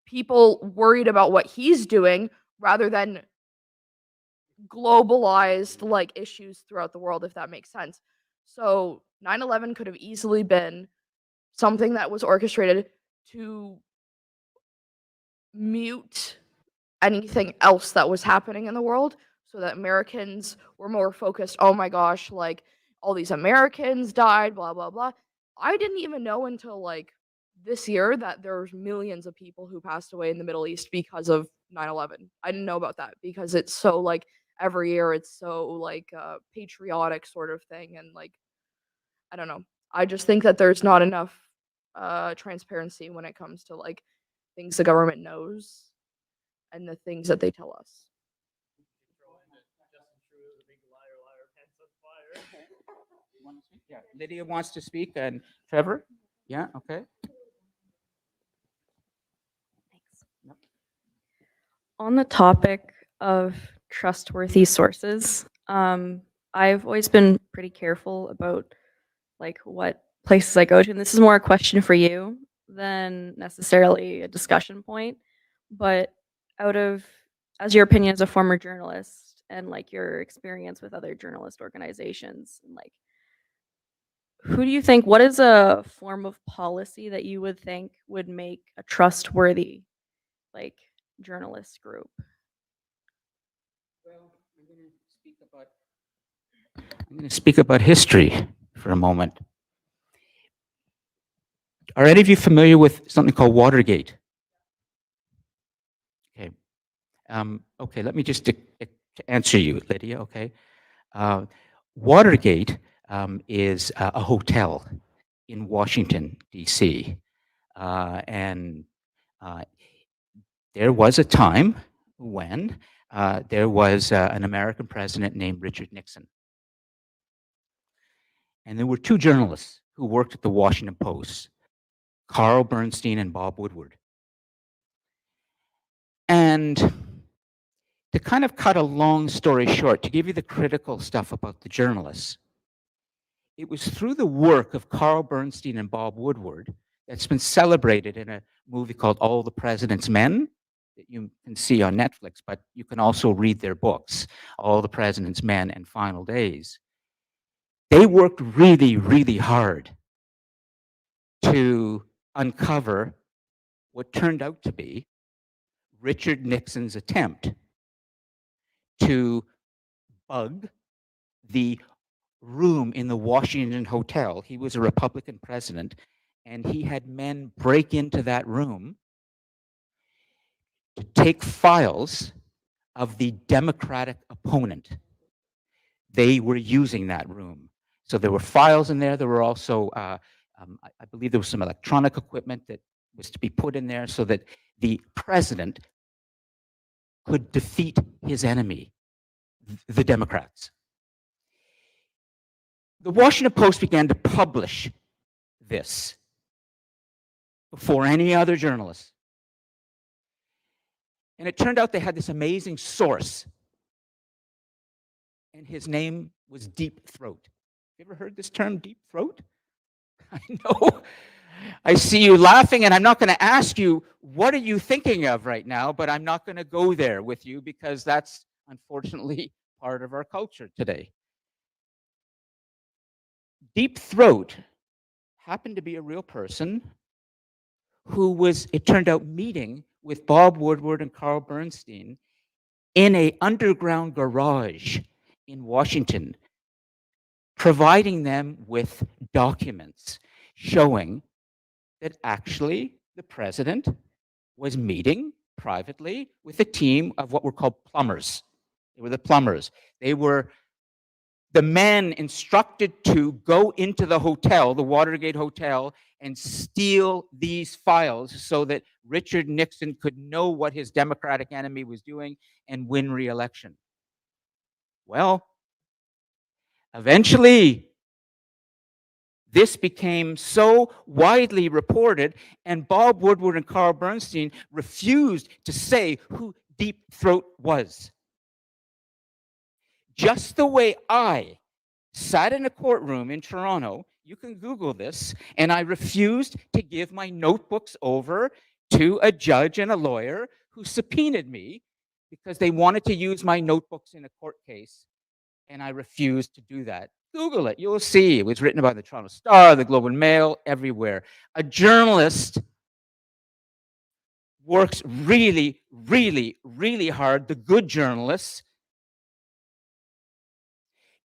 people worried about what he's doing rather than globalized like issues throughout the world, if that makes sense. So 9/11 could have easily been something that was orchestrated to mute anything else that was happening in the world, so that Americans were more focused, oh my gosh, like all these Americans died, blah blah blah. I didn't even know until like this year that there's millions of people who passed away in the Middle East because of 9/11. I didn't know about that because it's so like every year it's so like patriotic sort of thing, and like I don't know. I just think that there's not enough transparency when it comes to like things the government knows and the things that they tell us. Yeah, Lydia wants to speak, and Trevor? Yeah, okay. Thanks. On the topic of trustworthy sources, I've always been pretty careful about like what places I go to, and this is more a question for you than necessarily a discussion point. But out of, as your opinion as a former journalist and like your experience with other journalist organizations, and like who do you think, what is a form of policy that you would think would make a trustworthy like journalist group? Well, I'm going to speak about history for a moment. Are any of you familiar with something called Watergate? Okay. Okay, let me just answer you, Lydia, okay? Watergate is a hotel in Washington, D.C. And there was a time when there was an American president named Richard Nixon. And there were two journalists who worked at the Washington Post, Carl Bernstein and Bob Woodward. And to kind of cut a long story short, to give you the critical stuff about the journalists, it was through the work of Carl Bernstein and Bob Woodward that's been celebrated in a movie called All the President's Men that you can see on Netflix, but you can also read their books, All the President's Men and Final Days. They worked really, really hard to uncover what turned out to be Richard Nixon's attempt to bug the room in the Washington Hotel. He was a Republican president, and he had men break into that room to take files of the Democratic opponent. They were using that room. So there were files in there. There were also, I believe there was some electronic equipment that was to be put in there so that the president could defeat his enemy, the Democrats. The Washington Post began to publish this before any other journalist. And it turned out they had this amazing source, and his name was Deep Throat. You ever heard this term, Deep Throat? I know. I see you laughing, and I'm not going to ask you, what are you thinking of right now? But I'm not going to go there with you because that's unfortunately part of our culture today. Deep Throat happened to be a real person who was, it turned out, meeting with Bob Woodward and Carl Bernstein in an underground garage in Washington, providing them with documents showing that actually the president was meeting privately with a team of what were called plumbers. They were the plumbers. They were the men instructed to go into the hotel, the Watergate Hotel, and steal these files so that Richard Nixon could know what his Democratic enemy was doing and win re-election. Well, eventually, this became so widely reported, and Bob Woodward and Carl Bernstein refused to say who Deep Throat was. Just the way I sat in a courtroom in Toronto, you can Google this, and I refused to give my notebooks over to a judge and a lawyer who subpoenaed me because they wanted to use my notebooks in a court case, and I refused to do that. Google it, you'll see. It was written by the Toronto Star, the Globe and Mail, everywhere. A journalist works really, really, really hard, the good journalists,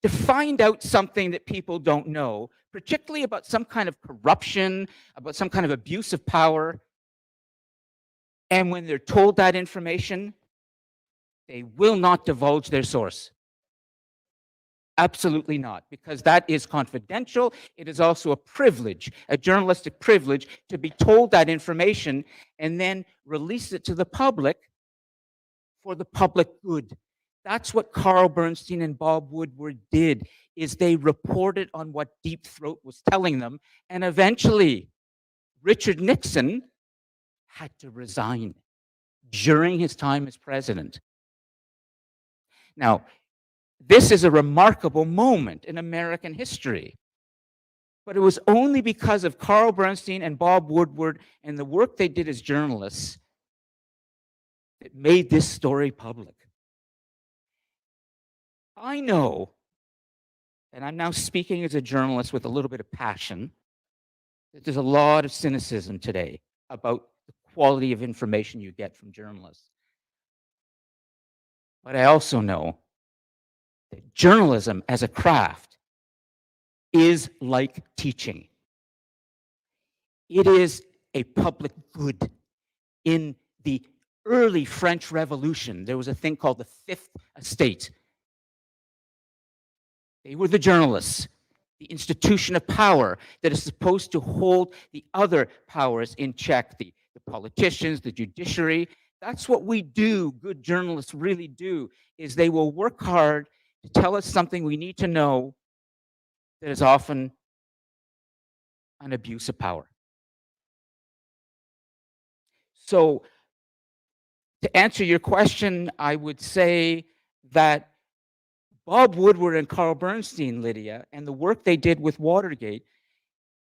to find out something that people don't know, particularly about some kind of corruption, about some kind of abuse of power. And when they're told that information, they will not divulge their source. Absolutely not, because that is confidential. It is also a privilege, a journalistic privilege, to be told that information and then release it to the public for the public good. That's what Carl Bernstein and Bob Woodward did, is they reported on what Deep Throat was telling them, and eventually Richard Nixon had to resign during his time as president. Now, This is a remarkable moment in American history. But it was only because of Carl Bernstein and Bob Woodward and the work they did as journalists that made this story public. I know, and I'm now speaking as a journalist with a little bit of passion, that there's a lot of cynicism today about the quality of information you get from journalists. But I also know that journalism as a craft is like teaching. It is a public good. In the early French Revolution, there was a thing called the Fifth Estate. They were the journalists, the institution of power that is supposed to hold the other powers in check, the politicians, the judiciary. That's what we do, good journalists really do, is they will work hard to tell us something we need to know that is often an abuse of power. So to answer your question, I would say that Bob Woodward and Carl Bernstein, Lydia, and the work they did with Watergate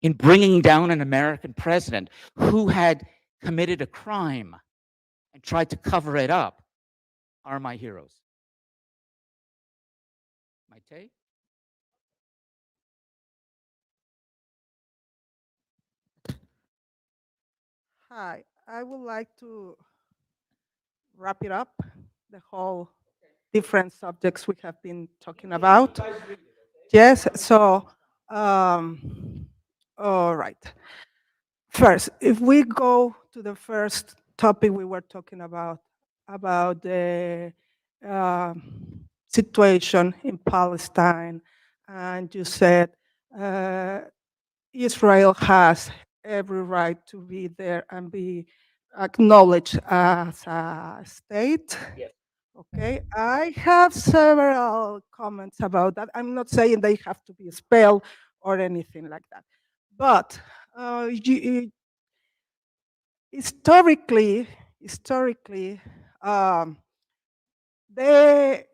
in bringing down an American president who had committed a crime and tried to cover it up are my heroes. Maite? Hi, I would like to wrap it up, the whole different subjects we have been talking about. Yes, so, all right. First, if we go to the first topic we were talking about the situation in Palestine, and you said Israel has every right to be there and be acknowledged as a state. Yes. Okay, I have several comments about that. I'm not saying they have to be spelled or anything like that, but historically, the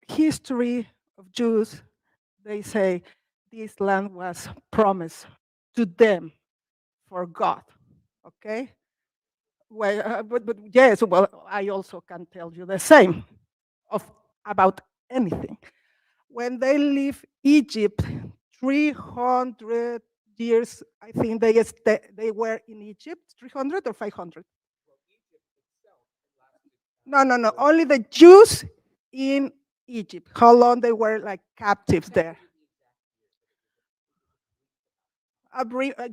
history of Jews, they say this land was promised to them for God. Okay. Well, but yes, well, I also can tell you the same about anything. When they leave Egypt, 300 years, I think they were in Egypt, 300 or 500? No, only the Jews in Egypt. How long they were like captives there?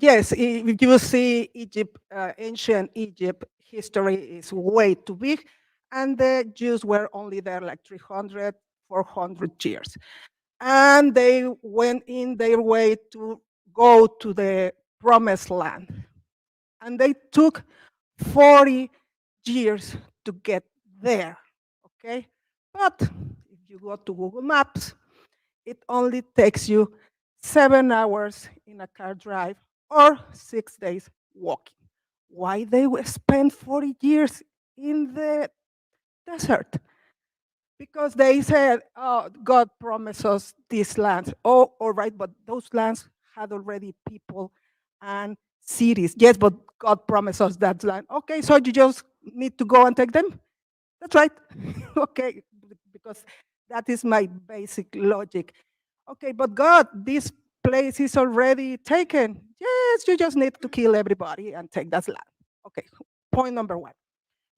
Yes, if you see Egypt, ancient Egypt history is way too big, and the Jews were only there like 300, 400 years. And they went in their way to go to the promised land. And they took 40 years to get there, okay? But if you go to Google Maps, it only takes you 7 hours in a car drive or 6 days walking. Why they spend 40 years in the desert? Because they said, oh, God promised us these lands. Oh, all right, but those lands had already people and cities. Yes, but God promised us that land. Okay, so you just need to go and take them? That's right. Okay, because that is my basic logic. Okay, but God, this place is already taken. Yes, you just need to kill everybody and take that land. Okay, point number one.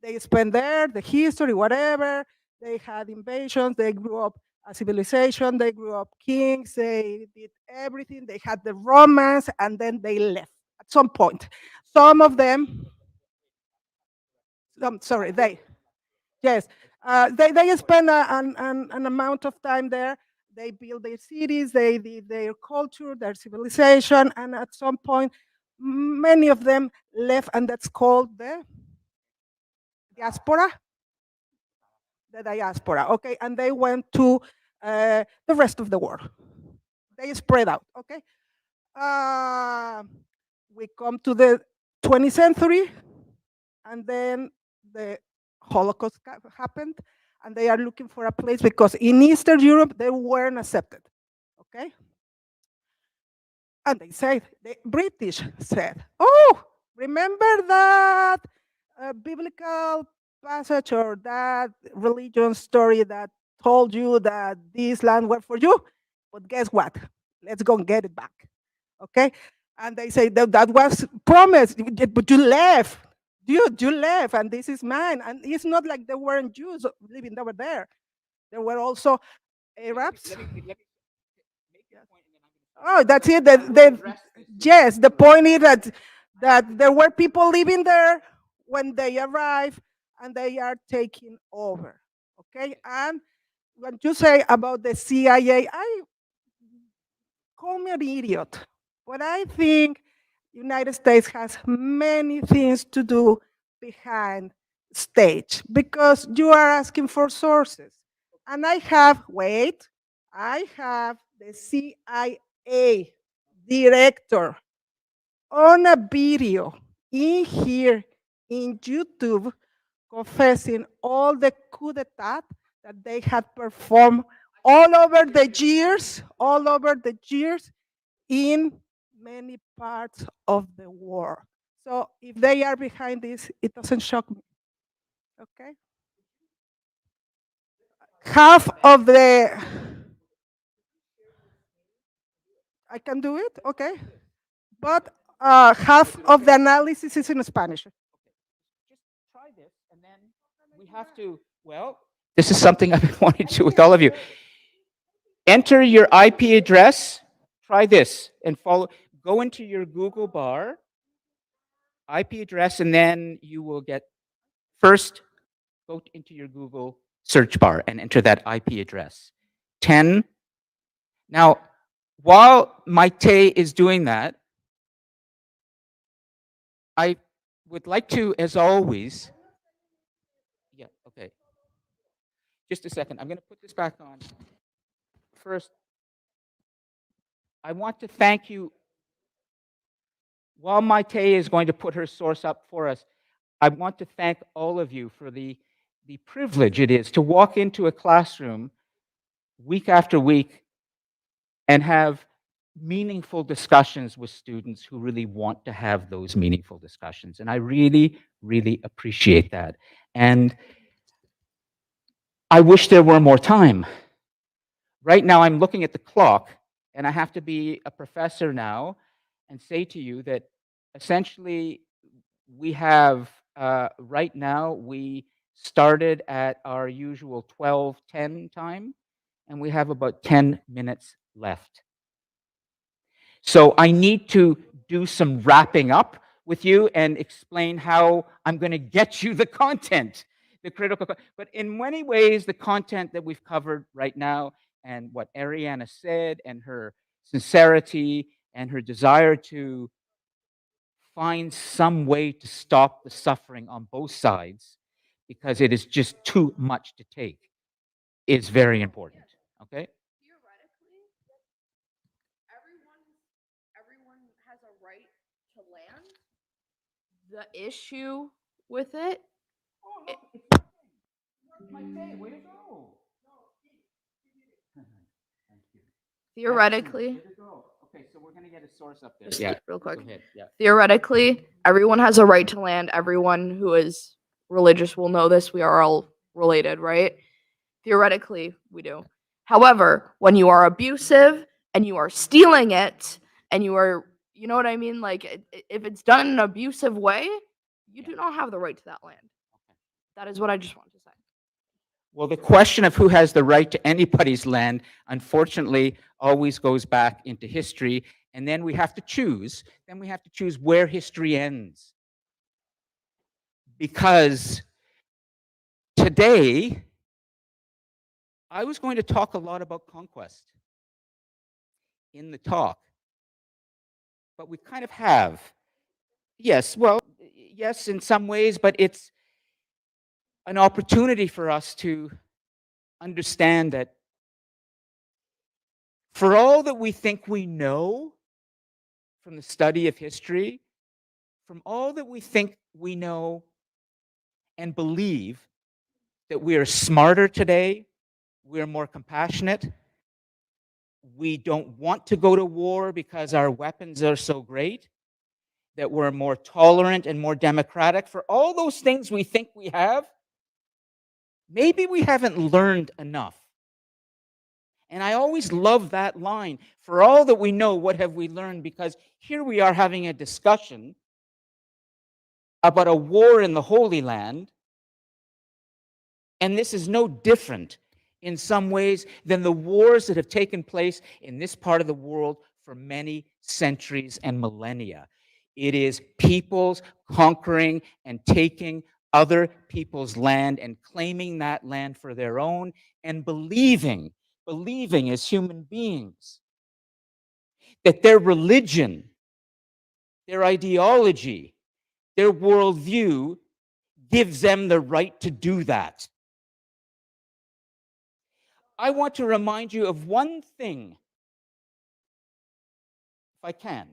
They spent there, the history, whatever. They had invasions. They grew up a civilization. They grew up kings. They did everything. They had the romance, and then they left at some point. Some of them, sorry, yes, they spend an amount of time there. They build their cities, they did their culture, their civilization, and at some point, many of them left, and that's called the diaspora. The diaspora, okay, and they went to the rest of the world. They spread out, okay. We come to the 20th century, and then the Holocaust happened, and they are looking for a place because in Eastern Europe they weren't accepted. Okay? And they said, the British said, oh, remember that biblical passage or that religion story that told you that this land was for you? But guess what? Let's go and get it back. Okay? And they say that was promised, but you left. Dude, you left, and this is mine. And it's not like there weren't Jews living over there. There were also Arabs. Oh, that's it. Yes, the point is that there were people living there when they arrived, and they are taking over. Okay, and when you say about the CIA, I call me an idiot, but I think United States has many things to do behind stage because you are asking for sources, and I have the CIA director on a video in here in YouTube confessing all the coup d'etat that they had performed all over the years in many parts of the world. So if they are behind this, it doesn't shock me. Okay? Half of the I can do it, okay? But half of the analysis is in Spanish. Just try this, and then we have to, well, this is something I've been wanting to do with all of you. Enter your IP address. Try this and follow. Go into your Google bar, IP address, and then you will get first, go into your Google search bar and enter that IP address. 10. Now, while Maite is doing that, I would like to, as always, yeah, okay. Just a second. I'm going to put this back on. First, I want to thank you. While Maite is going to put her source up for us, I want to thank all of you for the privilege it is to walk into a classroom week after week and have meaningful discussions with students who really want to have those meaningful discussions. And I really, really appreciate that. And I wish there were more time. Right now, I'm looking at the clock, and I have to be a professor now and say to you that essentially we have, right now, we started at our usual 12:10 time, and we have about 10 minutes left. So I need to do some wrapping up with you and explain how I'm going to get you the content, the critical. But in many ways, the content that we've covered right now and what Ariana said and her sincerity and her desire to find some way to stop the suffering on both sides, because it is just too much to take, is very important. Okay? Theoretically, everyone has a right to land. The issue with it, theoretically, Okay, so we're going to get a source up there. just Yeah, real quick. go ahead. Yeah. Theoretically, everyone has a right to land. Everyone who is religious will know this. We are all related, right? Theoretically, we do. However, when you are abusive and you are stealing it and you are, you know what I mean? Like, if it's done in an abusive way, you do not have the right to that land. That is what I just wanted to say. Well, the question of who has the right to anybody's land, unfortunately, always goes back into history. And then we have to choose. Then we have to choose where history ends. Because today, I was going to talk a lot about conquest in the talk. But we kind of have. Yes, well, yes, in some ways, but it's an opportunity for us to understand that for all that we think we know from the study of history, from all that we think we know and believe, that we are smarter today, we're more compassionate, we don't want to go to war because our weapons are so great, that we're more tolerant and more democratic. For all those things we think we have, maybe we haven't learned enough. And I always love that line. For all that we know, what have we learned? Because here we are having a discussion about a war in the Holy Land, and this is no different in some ways than the wars that have taken place in this part of the world for many centuries and millennia. It is peoples conquering and taking other people's land and claiming that land for their own and believing as human beings that their religion, their ideology, their worldview gives them the right to do that. I want to remind you of one thing, if I can,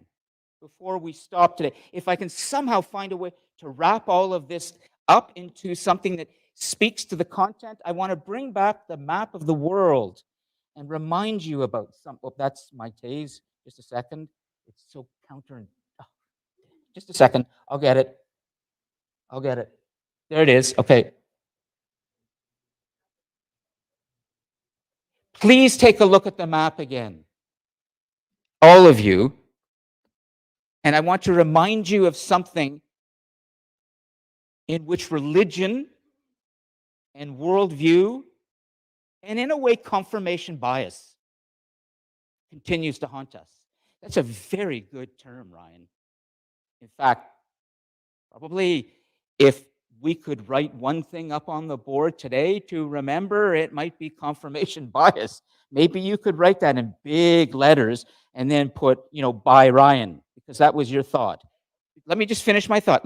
before we stop today. If I can somehow find a way to wrap all of this up into something that speaks to the content, I want to bring back the map of the world and remind you about some. Oh, that's my tase. Just a second. It's so counter. Oh, just a second. I'll get it. There it is. Okay. Please take a look at the map again, all of you. And I want to remind you of something in which religion and worldview, and in a way, confirmation bias, continues to haunt us. That's a very good term, Ryan. In fact, probably if we could write one thing up on the board today to remember, it might be confirmation bias. Maybe you could write that in big letters and then put, by Ryan, because that was your thought. Let me just finish my thought.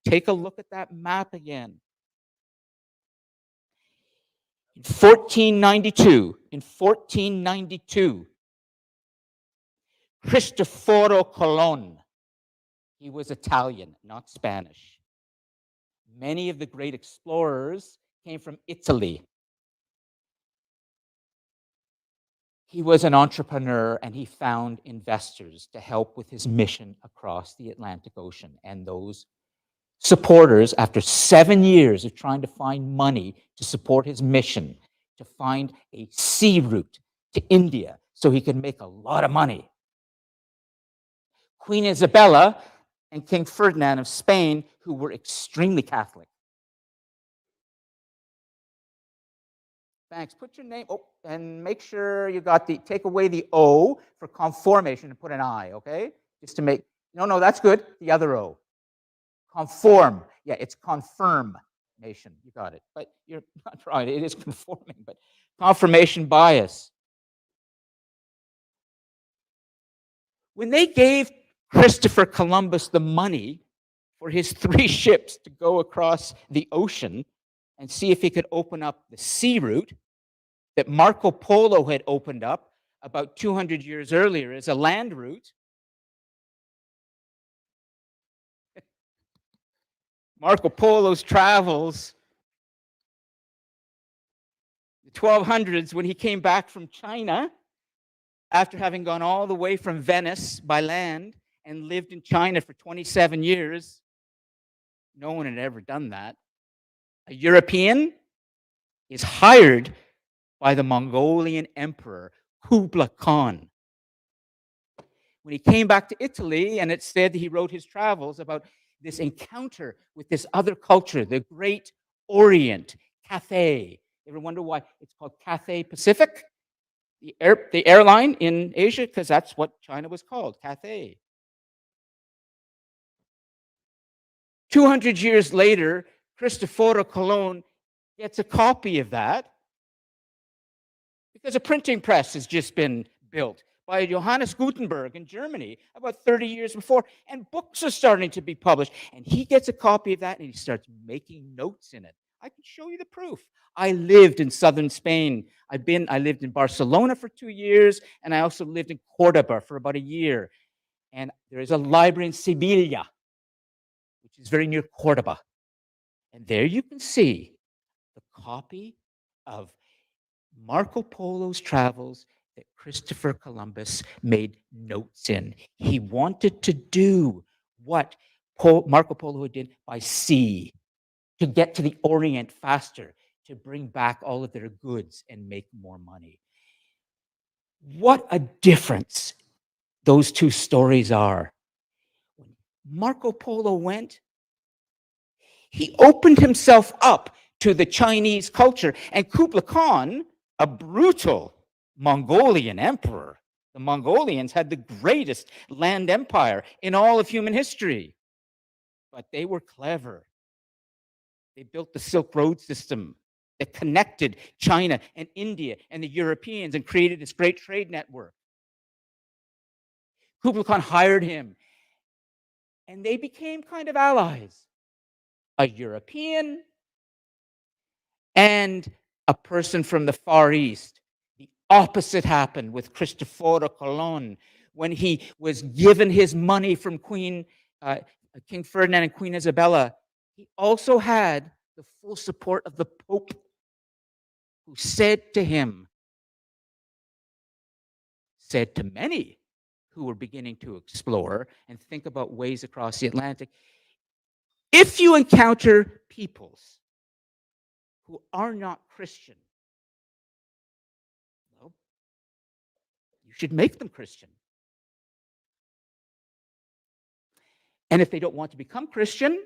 Take a look at that map again. In 1492, Cristoforo Colon, he was Italian, not Spanish. Many of the great explorers came from Italy. He was an entrepreneur, and he found investors to help with his mission across the Atlantic Ocean. And those supporters, after 7 years of trying to find money to support his mission, to find a sea route to India so he could make a lot of money, Queen Isabella and King Ferdinand of Spain, who were extremely Catholic. Thanks. Put your name, and make sure you got take away the O for conformation and put an I, okay? Just to make, no, that's good. The other O. Conform. Yeah, it's confirmation. You got it. But you're not right. It is conforming, but confirmation bias. When they gave Christopher Columbus the money for his 3 ships to go across the ocean and see if he could open up the sea route that Marco Polo had opened up about 200 years earlier as a land route, Marco Polo's travels, the 1200s, when he came back from China, after having gone all the way from Venice by land and lived in China for 27 years, no one had ever done that. A European is hired by the Mongolian emperor, Kublai Khan. When he came back to Italy, and it said he wrote his travels about this encounter with this other culture, the Great Orient, Cathay. You ever wonder why it's called Cathay Pacific? The airline in Asia, because that's what China was called, Cathay. 200 years later, Cristoforo Colon gets a copy of that because a printing press has just been built by Johannes Gutenberg in Germany about 30 years before, and books are starting to be published. And he gets a copy of that and he starts making notes in it. I can show you the proof. I lived in southern Spain. I lived in Barcelona for 2 years, and I also lived in Cordoba for about a year. And there is a library in Sevilla, which is very near Cordoba. And there you can see copy of Marco Polo's travels that Christopher Columbus made notes in. He wanted to do what Marco Polo did by sea, to get to the Orient faster, to bring back all of their goods and make more money. What a difference those two stories are. When Marco Polo went, he opened himself up to the Chinese culture, and Kublai Khan, a brutal Mongolian emperor. The Mongolians had the greatest land empire in all of human history, but they were clever. They built the Silk Road system that connected China and India and the Europeans and created this great trade network. Kublai Khan hired him, and they became kind of allies. A European and a person from the Far East. The opposite happened with Cristoforo Colon when he was given his money from King Ferdinand and Queen Isabella. He also had the full support of the Pope, who said to many who were beginning to explore and think about ways across the Atlantic, if you encounter peoples who are not Christian, well, you should make them Christian. And if they don't want to become Christian,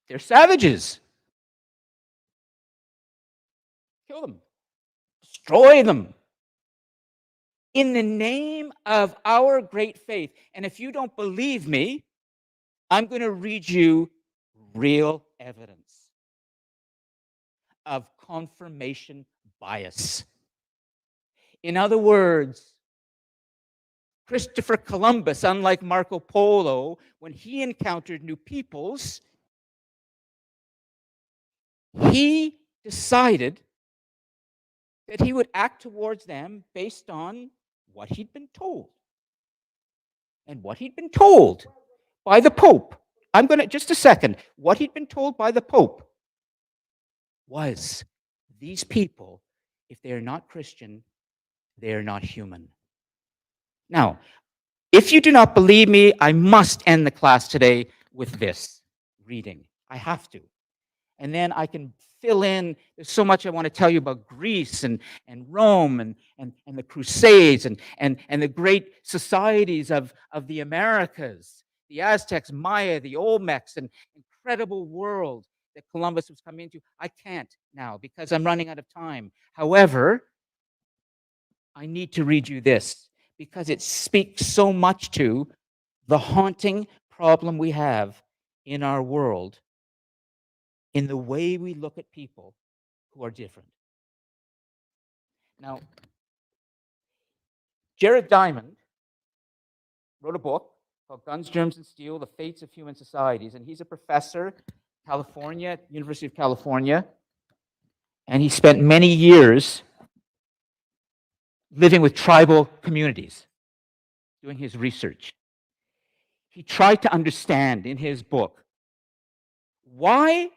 they're savages. Kill them. Destroy them. In the name of our great faith. And if you don't believe me, I'm going to read you real evidence of confirmation bias. In other words, Christopher Columbus, unlike Marco Polo, when he encountered new peoples, he decided that he would act towards them based on what he'd been told. And what he'd been told by the Pope, just a second, what he'd been told by the Pope was, these people, if they are not Christian, they are not human. Now, if you do not believe me, I must end the class today with this reading. I have to. And then I can fill in. There's so much I want to tell you about Greece and Rome and the Crusades and the great societies of the Americas, the Aztecs, Maya, the Olmecs, an incredible world that Columbus was coming into. I can't now because I'm running out of time. However, I need to read you this because it speaks so much to the haunting problem we have in our world in the way we look at people who are different. Now, Jared Diamond wrote a book called Guns, Germs, and Steel, The Fates of Human Societies, and he's a professor, California, University of California, and he spent many years living with tribal communities, doing his research. He tried to understand in his book why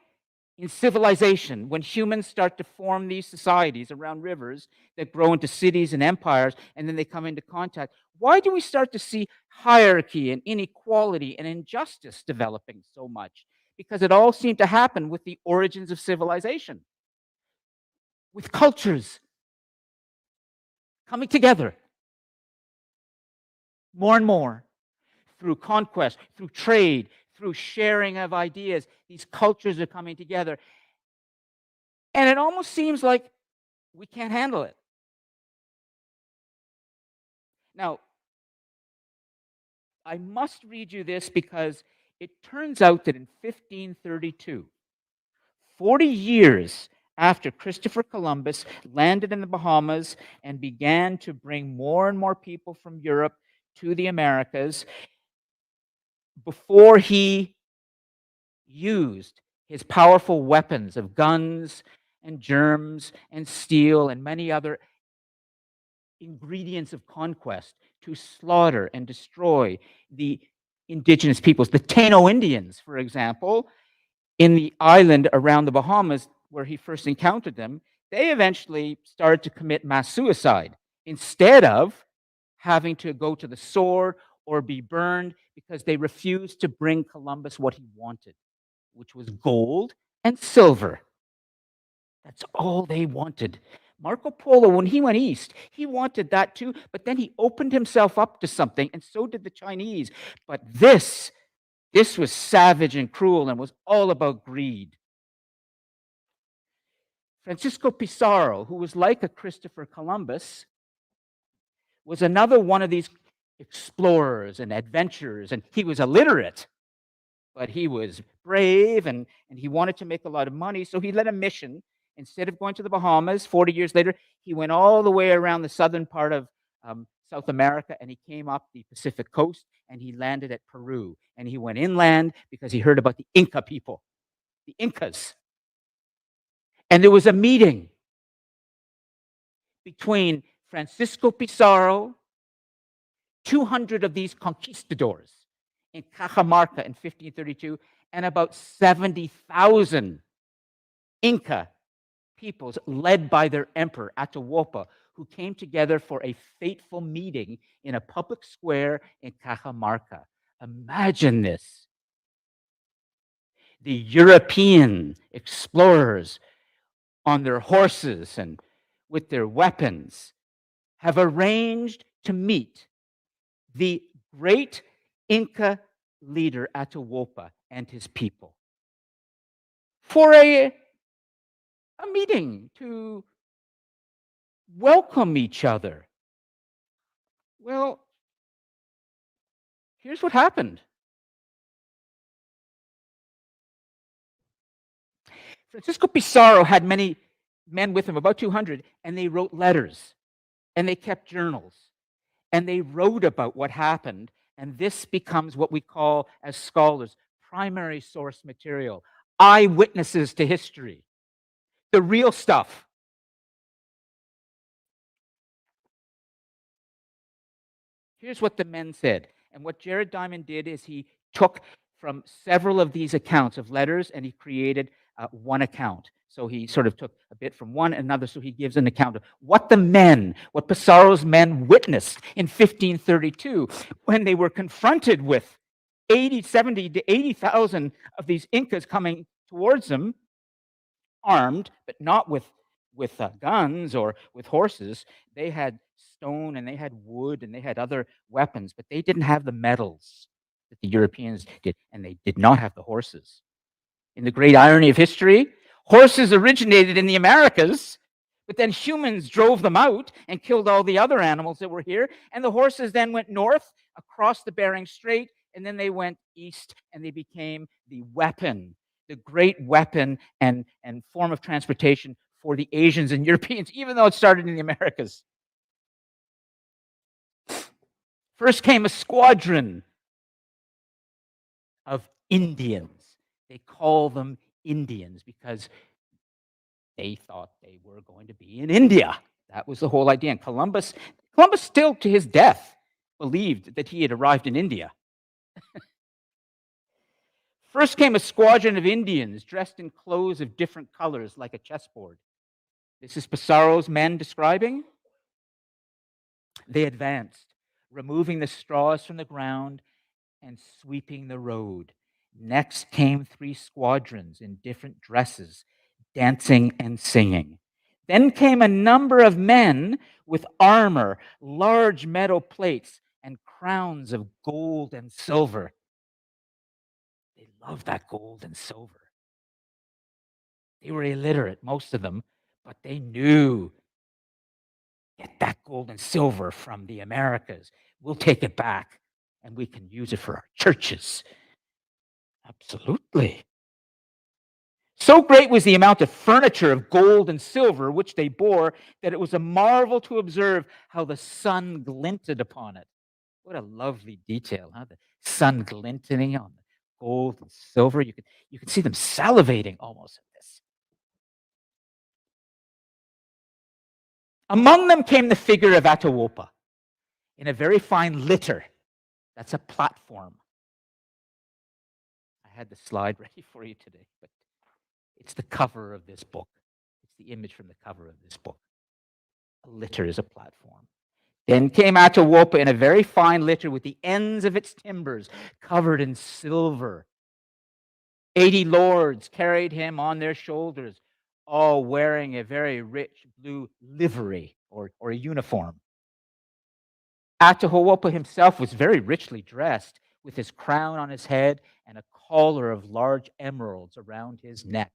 in civilization, when humans start to form these societies around rivers that grow into cities and empires, and then they come into contact, why do we start to see hierarchy and inequality and injustice developing so much? Because it all seemed to happen with the origins of civilization, with cultures coming together more and more through conquest, through trade, through sharing of ideas. These cultures are coming together. And it almost seems like we can't handle it. Now, I must read you this because it turns out that in 1532, 40 years after Christopher Columbus landed in the Bahamas and began to bring more and more people from Europe to the Americas, before he used his powerful weapons of guns and germs and steel and many other ingredients of conquest to slaughter and destroy the indigenous peoples, the Taino Indians, for example, in the island around the Bahamas where he first encountered them, they eventually started to commit mass suicide instead of having to go to the sword or be burned because they refused to bring Columbus what he wanted, which was gold and silver. That's all they wanted. Marco Polo, when he went east, he wanted that too, but then he opened himself up to something, and so did the Chinese. But this was savage and cruel and was all about greed. Francisco Pizarro, who was like a Christopher Columbus, was another one of these explorers and adventurers, and he was illiterate, but he was brave and he wanted to make a lot of money, so he led a mission. Instead of going to the Bahamas, 40 years later, he went all the way around the southern part of South America, and he came up the Pacific coast, and he landed at Peru. And he went inland because he heard about the Inca people, the Incas. And there was a meeting between Francisco Pizarro, 200 of these conquistadors in Cajamarca in 1532, and about 70,000 Inca peoples led by their emperor, Atahualpa, who came together for a fateful meeting in a public square in Cajamarca. Imagine this. The European explorers on their horses and with their weapons have arranged to meet the great Inca leader Atahualpa and his people for a meeting to welcome each other. Well, here's what happened. Francisco Pizarro had many men with him, about 200, and they wrote letters, and they kept journals, and they wrote about what happened, and this becomes what we call, as scholars, primary source material, eyewitnesses to history, the real stuff. Here's what the men said. And what Jared Diamond did is he took from several of these accounts of letters and he created one account. So he sort of took a bit from one another. So he gives an account of what what Pizarro's men witnessed in 1532 when they were confronted with 70 to 80,000 of these Incas coming towards them, armed, but not with guns or with horses. They had stone and they had wood and they had other weapons, but they didn't have the metals that the Europeans did, and they did not have the horses. In the great irony of history, horses originated in the Americas, but then humans drove them out and killed all the other animals that were here, and the horses then went north across the Bering Strait, and then they went east and they became the weapon, the great weapon and form of transportation for the Asians and Europeans, even though it started in the Americas. First came a squadron of Indians. They call them Indians because they thought they were going to be in India. That was the whole idea. And Columbus still to his death believed that he had arrived in India. First came a squadron of Indians dressed in clothes of different colors like a chessboard. This is Pizarro's men describing. They advanced, removing the straws from the ground and sweeping the road. Next came 3 squadrons in different dresses, dancing and singing. Then came a number of men with armor, large metal plates, and crowns of gold and silver. They loved that gold and silver. They were illiterate, most of them, but they knew, get that gold and silver from the Americas. We'll take it back and we can use it for our churches. Absolutely. So great was the amount of furniture of gold and silver which they bore that it was a marvel to observe how the sun glinted upon it. What a lovely detail, huh? The sun glinting on the gold and silver. You can see them salivating almost at this. Among them came the figure of Atahualpa in a very fine litter. That's a platform. I had the slide ready for you today, but it's the cover of this book. It's the image from the cover of this book. A litter is a platform. Then came Atahualpa in a very fine litter with the ends of its timbers covered in silver. 80 lords carried him on their shoulders, all wearing a very rich blue livery or a uniform. Atahualpa himself was very richly dressed, with his crown on his head and a collar of large emeralds around his neck.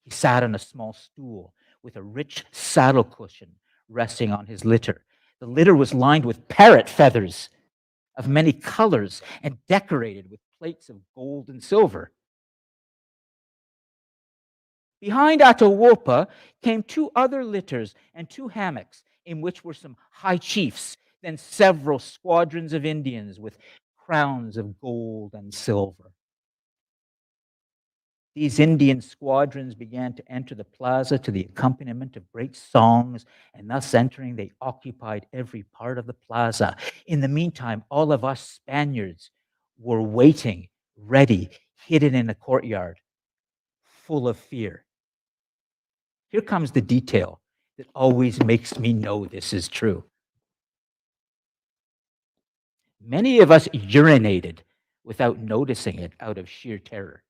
He sat on a small stool with a rich saddle cushion resting on his litter. The litter was lined with parrot feathers of many colors and decorated with plates of gold and silver. Behind Atahualpa came 2 other litters and 2 hammocks in which were some high chiefs, then several squadrons of Indians with crowns of gold and silver. These Indian squadrons began to enter the plaza to the accompaniment of great songs, and thus entering, they occupied every part of the plaza. In the meantime, all of us Spaniards were waiting, ready, hidden in the courtyard, full of fear. Here comes the detail that always makes me know this is true. Many of us urinated without noticing it out of sheer terror.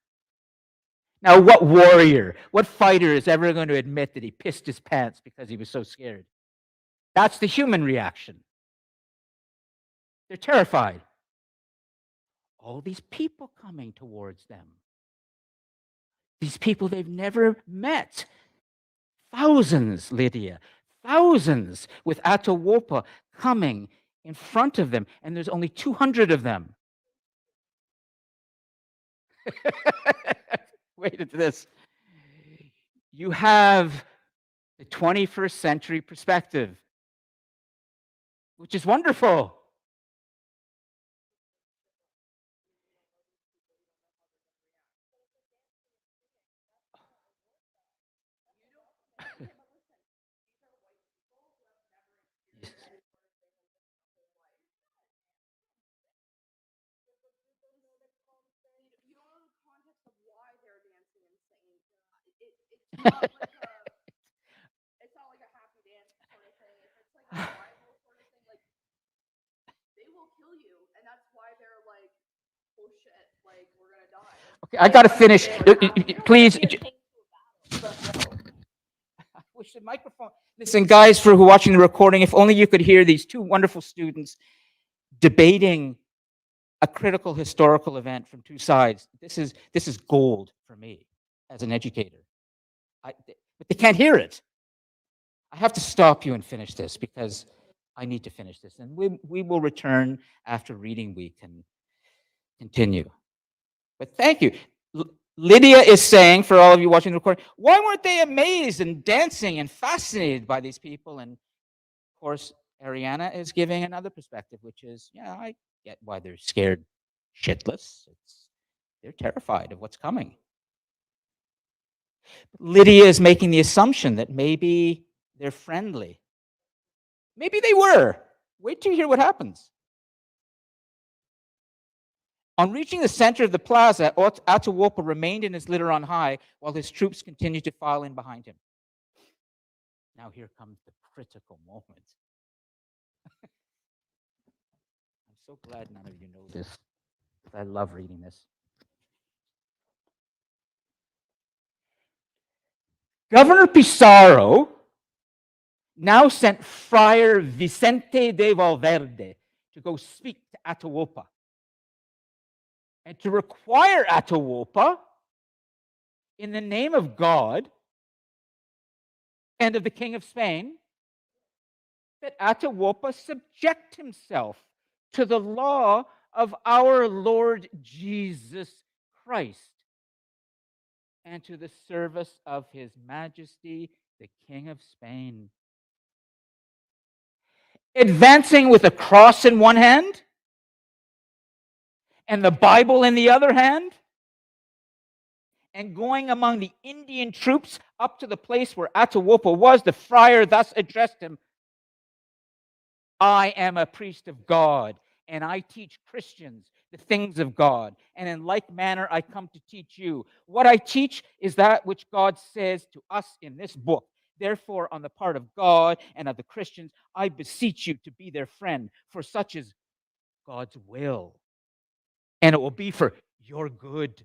Now, what warrior, what fighter is ever going to admit that he pissed his pants because he was so scared? That's the human reaction. They're terrified. All these people coming towards them. These people they've never met. Thousands, Lydia, thousands, with Atahualpa coming in front of them, and there's only 200 of them. Wait at this. You have the 21st century perspective, which is wonderful. It's not like a happy dance sort of thing. If it's like a rival sort of thing, like they will kill you, and that's why they're like, oh shit, like we're gonna die. Okay, I got to finish. Please. I wish the microphone. Listen, guys, for who are watching the recording, if only you could hear these 2 wonderful students debating a critical historical event from 2 sides. This is gold for me as an educator. But they can't hear it. I have to stop you and finish this because I need to finish this. And we will return after reading week and continue. But thank you. Lydia is saying, for all of you watching the recording, why weren't they amazed and dancing and fascinated by these people? And of course, Ariana is giving another perspective, which is, yeah, I get why they're scared shitless. They're terrified of what's coming. Lydia is making the assumption that maybe they're friendly. Maybe they were. Wait till you hear what happens. On reaching the center of the plaza, Atahualpa remained in his litter on high while his troops continued to file in behind him. Now here comes the critical moment. I'm so glad none of you know this. I love reading this. Governor Pizarro now sent Friar Vicente de Valverde to go speak to Atahualpa and to require Atahualpa, in the name of God and of the King of Spain, that Atahualpa subject himself to the law of our Lord Jesus Christ and to the service of His Majesty, the King of Spain. Advancing with a cross in one hand and the Bible in the other hand, and going among the Indian troops up to the place where Atahualpa was, the friar thus addressed him, I am a priest of God, and I teach Christians the things of God. And in like manner, I come to teach you. What I teach is that which God says to us in this book. Therefore, on the part of God and of the Christians, I beseech you to be their friend, for such is God's will. And it will be for your good.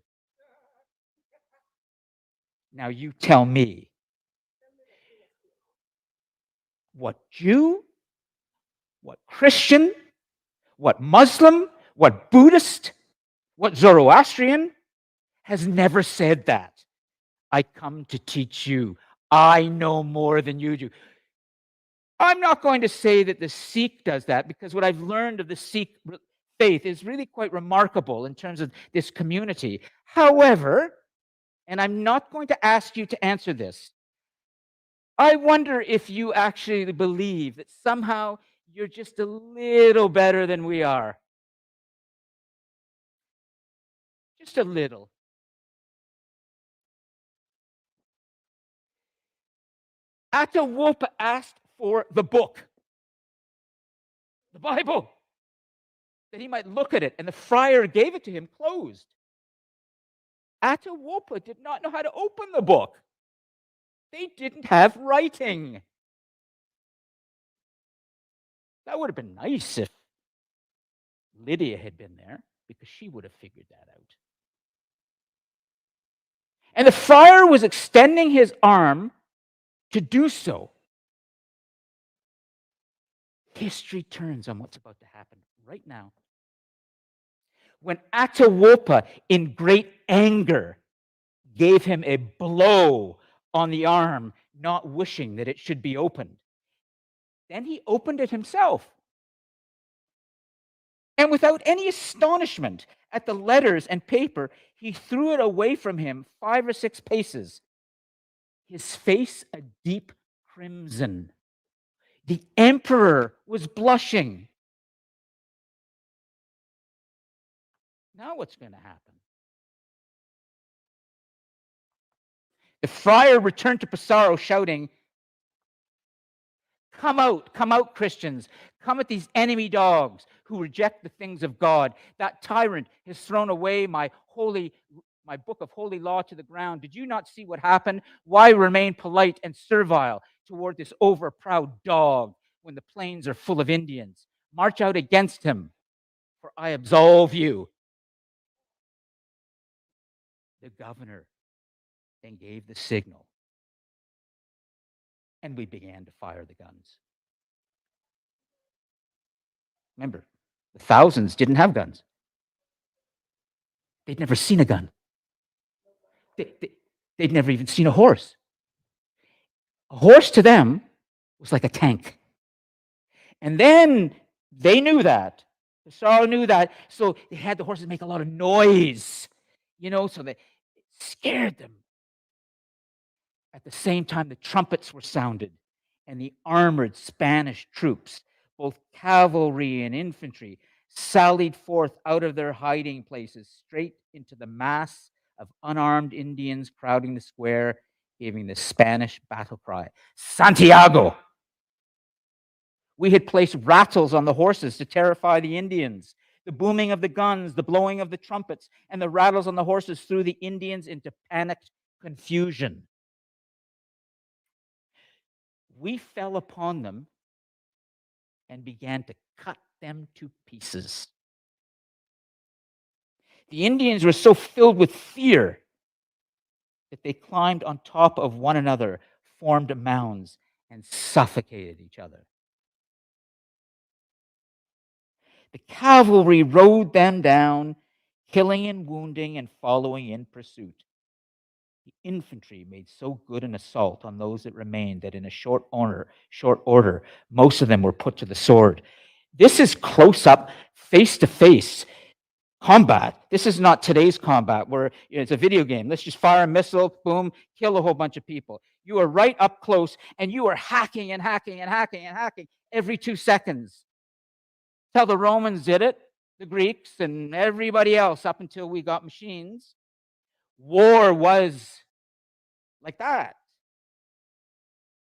Now you tell me, what Jew, what Christian, what Muslim, what Buddhist, what Zoroastrian has never said that? I come to teach you. I know more than you do. I'm not going to say that the Sikh does that, because what I've learned of the Sikh faith is really quite remarkable in terms of this community. However, and I'm not going to ask you to answer this, I wonder if you actually believe that somehow you're just a little better than we are. Just a little. Atawopa asked for the book, the Bible, that he might look at it, and the friar gave it to him closed. Atawopa did not know how to open the book. They didn't have writing. That would have been nice if Lydia had been there, because she would have figured that out. And the friar was extending his arm to do so. History turns on what's about to happen right now. When Atawopa, in great anger, gave him a blow on the arm, not wishing that it should be opened, then he opened it himself. And without any astonishment at the letters and paper, he threw it away from him 5 or 6 paces, his face a deep crimson. The emperor was blushing. Now what's going to happen? The friar returned to Pesaro shouting, come out, Christians. Come at these enemy dogs who reject the things of God. That tyrant has thrown away my book of holy law to the ground. Did you not see what happened? Why remain polite and servile toward this overproud dog when the plains are full of Indians? March out against him, for I absolve you. The governor then gave the signal, and we began to fire the guns. Remember, the thousands didn't have guns. They'd never seen a gun. They'd never even seen a horse. A horse to them was like a tank. And then they knew that. The Pesaro knew that. So they had the horses make a lot of noise, so that it scared them. At the same time, the trumpets were sounded, and the armored Spanish troops, both cavalry and infantry, sallied forth out of their hiding places straight into the mass of unarmed Indians crowding the square, giving the Spanish battle cry, Santiago! We had placed rattles on the horses to terrify the Indians. The booming of the guns, the blowing of the trumpets, and the rattles on the horses threw the Indians into panicked confusion. We fell upon them and began to cut them to pieces. The Indians were so filled with fear that they climbed on top of one another, formed mounds, and suffocated each other. The cavalry rode them down, killing and wounding and following in pursuit. The infantry made so good an assault on those that remained that in a short order, most of them were put to the sword. This is close-up, face-to-face combat. This is not today's combat where it's a video game. Let's just fire a missile, boom, kill a whole bunch of people. You are right up close, and you are hacking and hacking and hacking and hacking every 2 seconds. That's how the Romans did it, the Greeks, and everybody else up until we got machines. War was like that.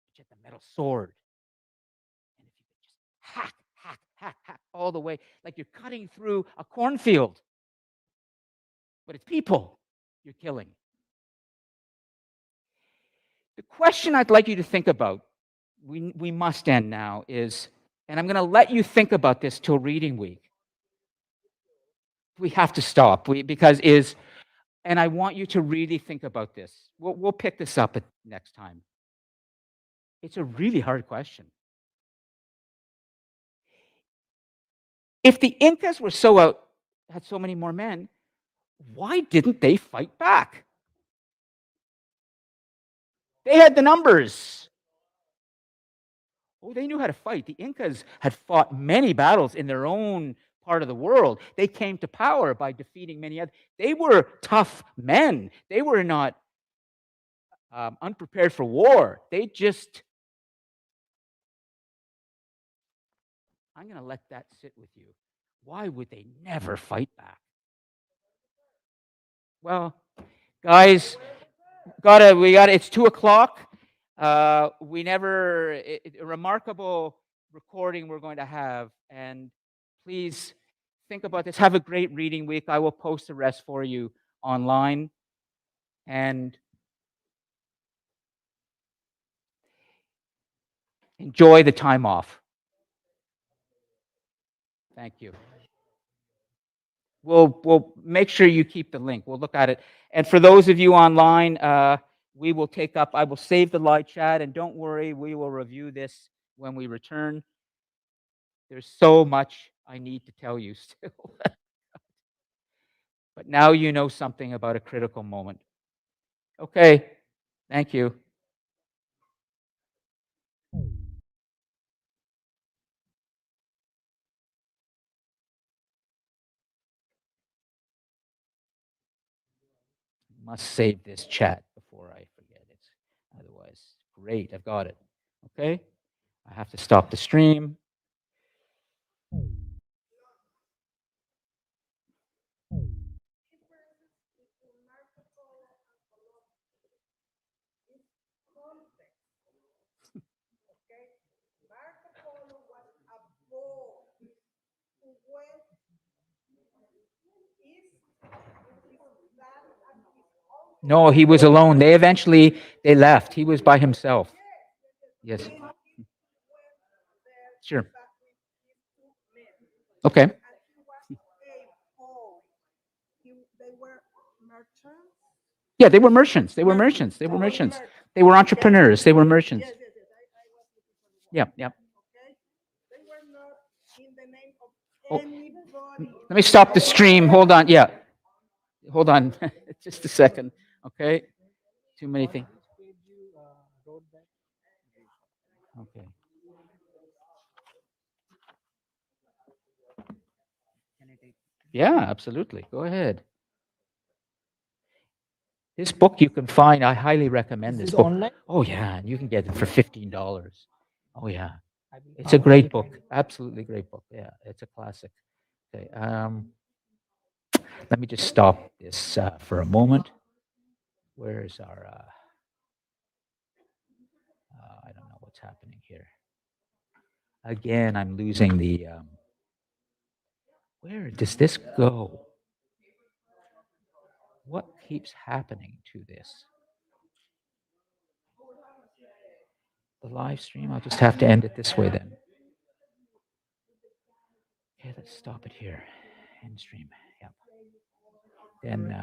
But you had the metal sword. And if you could just hack, hack, all the way, like you're cutting through a cornfield. But it's people you're killing. The question I'd like you to think about, we must end now, is, and I'm going to let you think about this till reading week. We have to stop and I want you to really think about this. We'll pick this up next time. It's a really hard question. If the Incas were had so many more men, why didn't they fight back? They had the numbers. Oh, they knew how to fight. The Incas had fought many battles in their own part of the world. They came to power by defeating many others. They were tough men. They were not unprepared for war. I'm going to let that sit with you. Why would they never fight back? Well, guys, it's 2:00. A remarkable recording we're going to have, and please think about this. Have a great reading week. I will post the rest for you online, and enjoy the time off. Thank you. We'll make sure you keep the link. We'll look at it. And for those of you online, I will save the live chat, and don't worry, we will review this when we return. There's so much I need to tell you still. But now you know something about a critical moment. Okay, thank you. Must save this chat before I forget it. Otherwise, great, I've got it. Okay, I have to stop the stream. No, he was alone. They left. He was by himself. Yes. Sure. Okay. Yeah, they were merchants. They were merchants. They were merchants. They were entrepreneurs. They were merchants. Yeah, yeah. Oh, let me stop the stream. Hold on. Yeah. Hold on. Just a second. Okay. Too many things. Okay. Yeah, absolutely. Go ahead. This book you can find. I highly recommend this book. Online? Oh yeah, and you can get it for $15. Oh yeah, it's a great book. Absolutely great book. Yeah, it's a classic. Okay. Let me just stop this for a moment. Where is our? I don't know what's happening here. Again, I'm losing the. Where does this go? What keeps happening to this? The live stream, I'll just have to end it this way then. Okay, let's stop it here. End stream. Yep. Then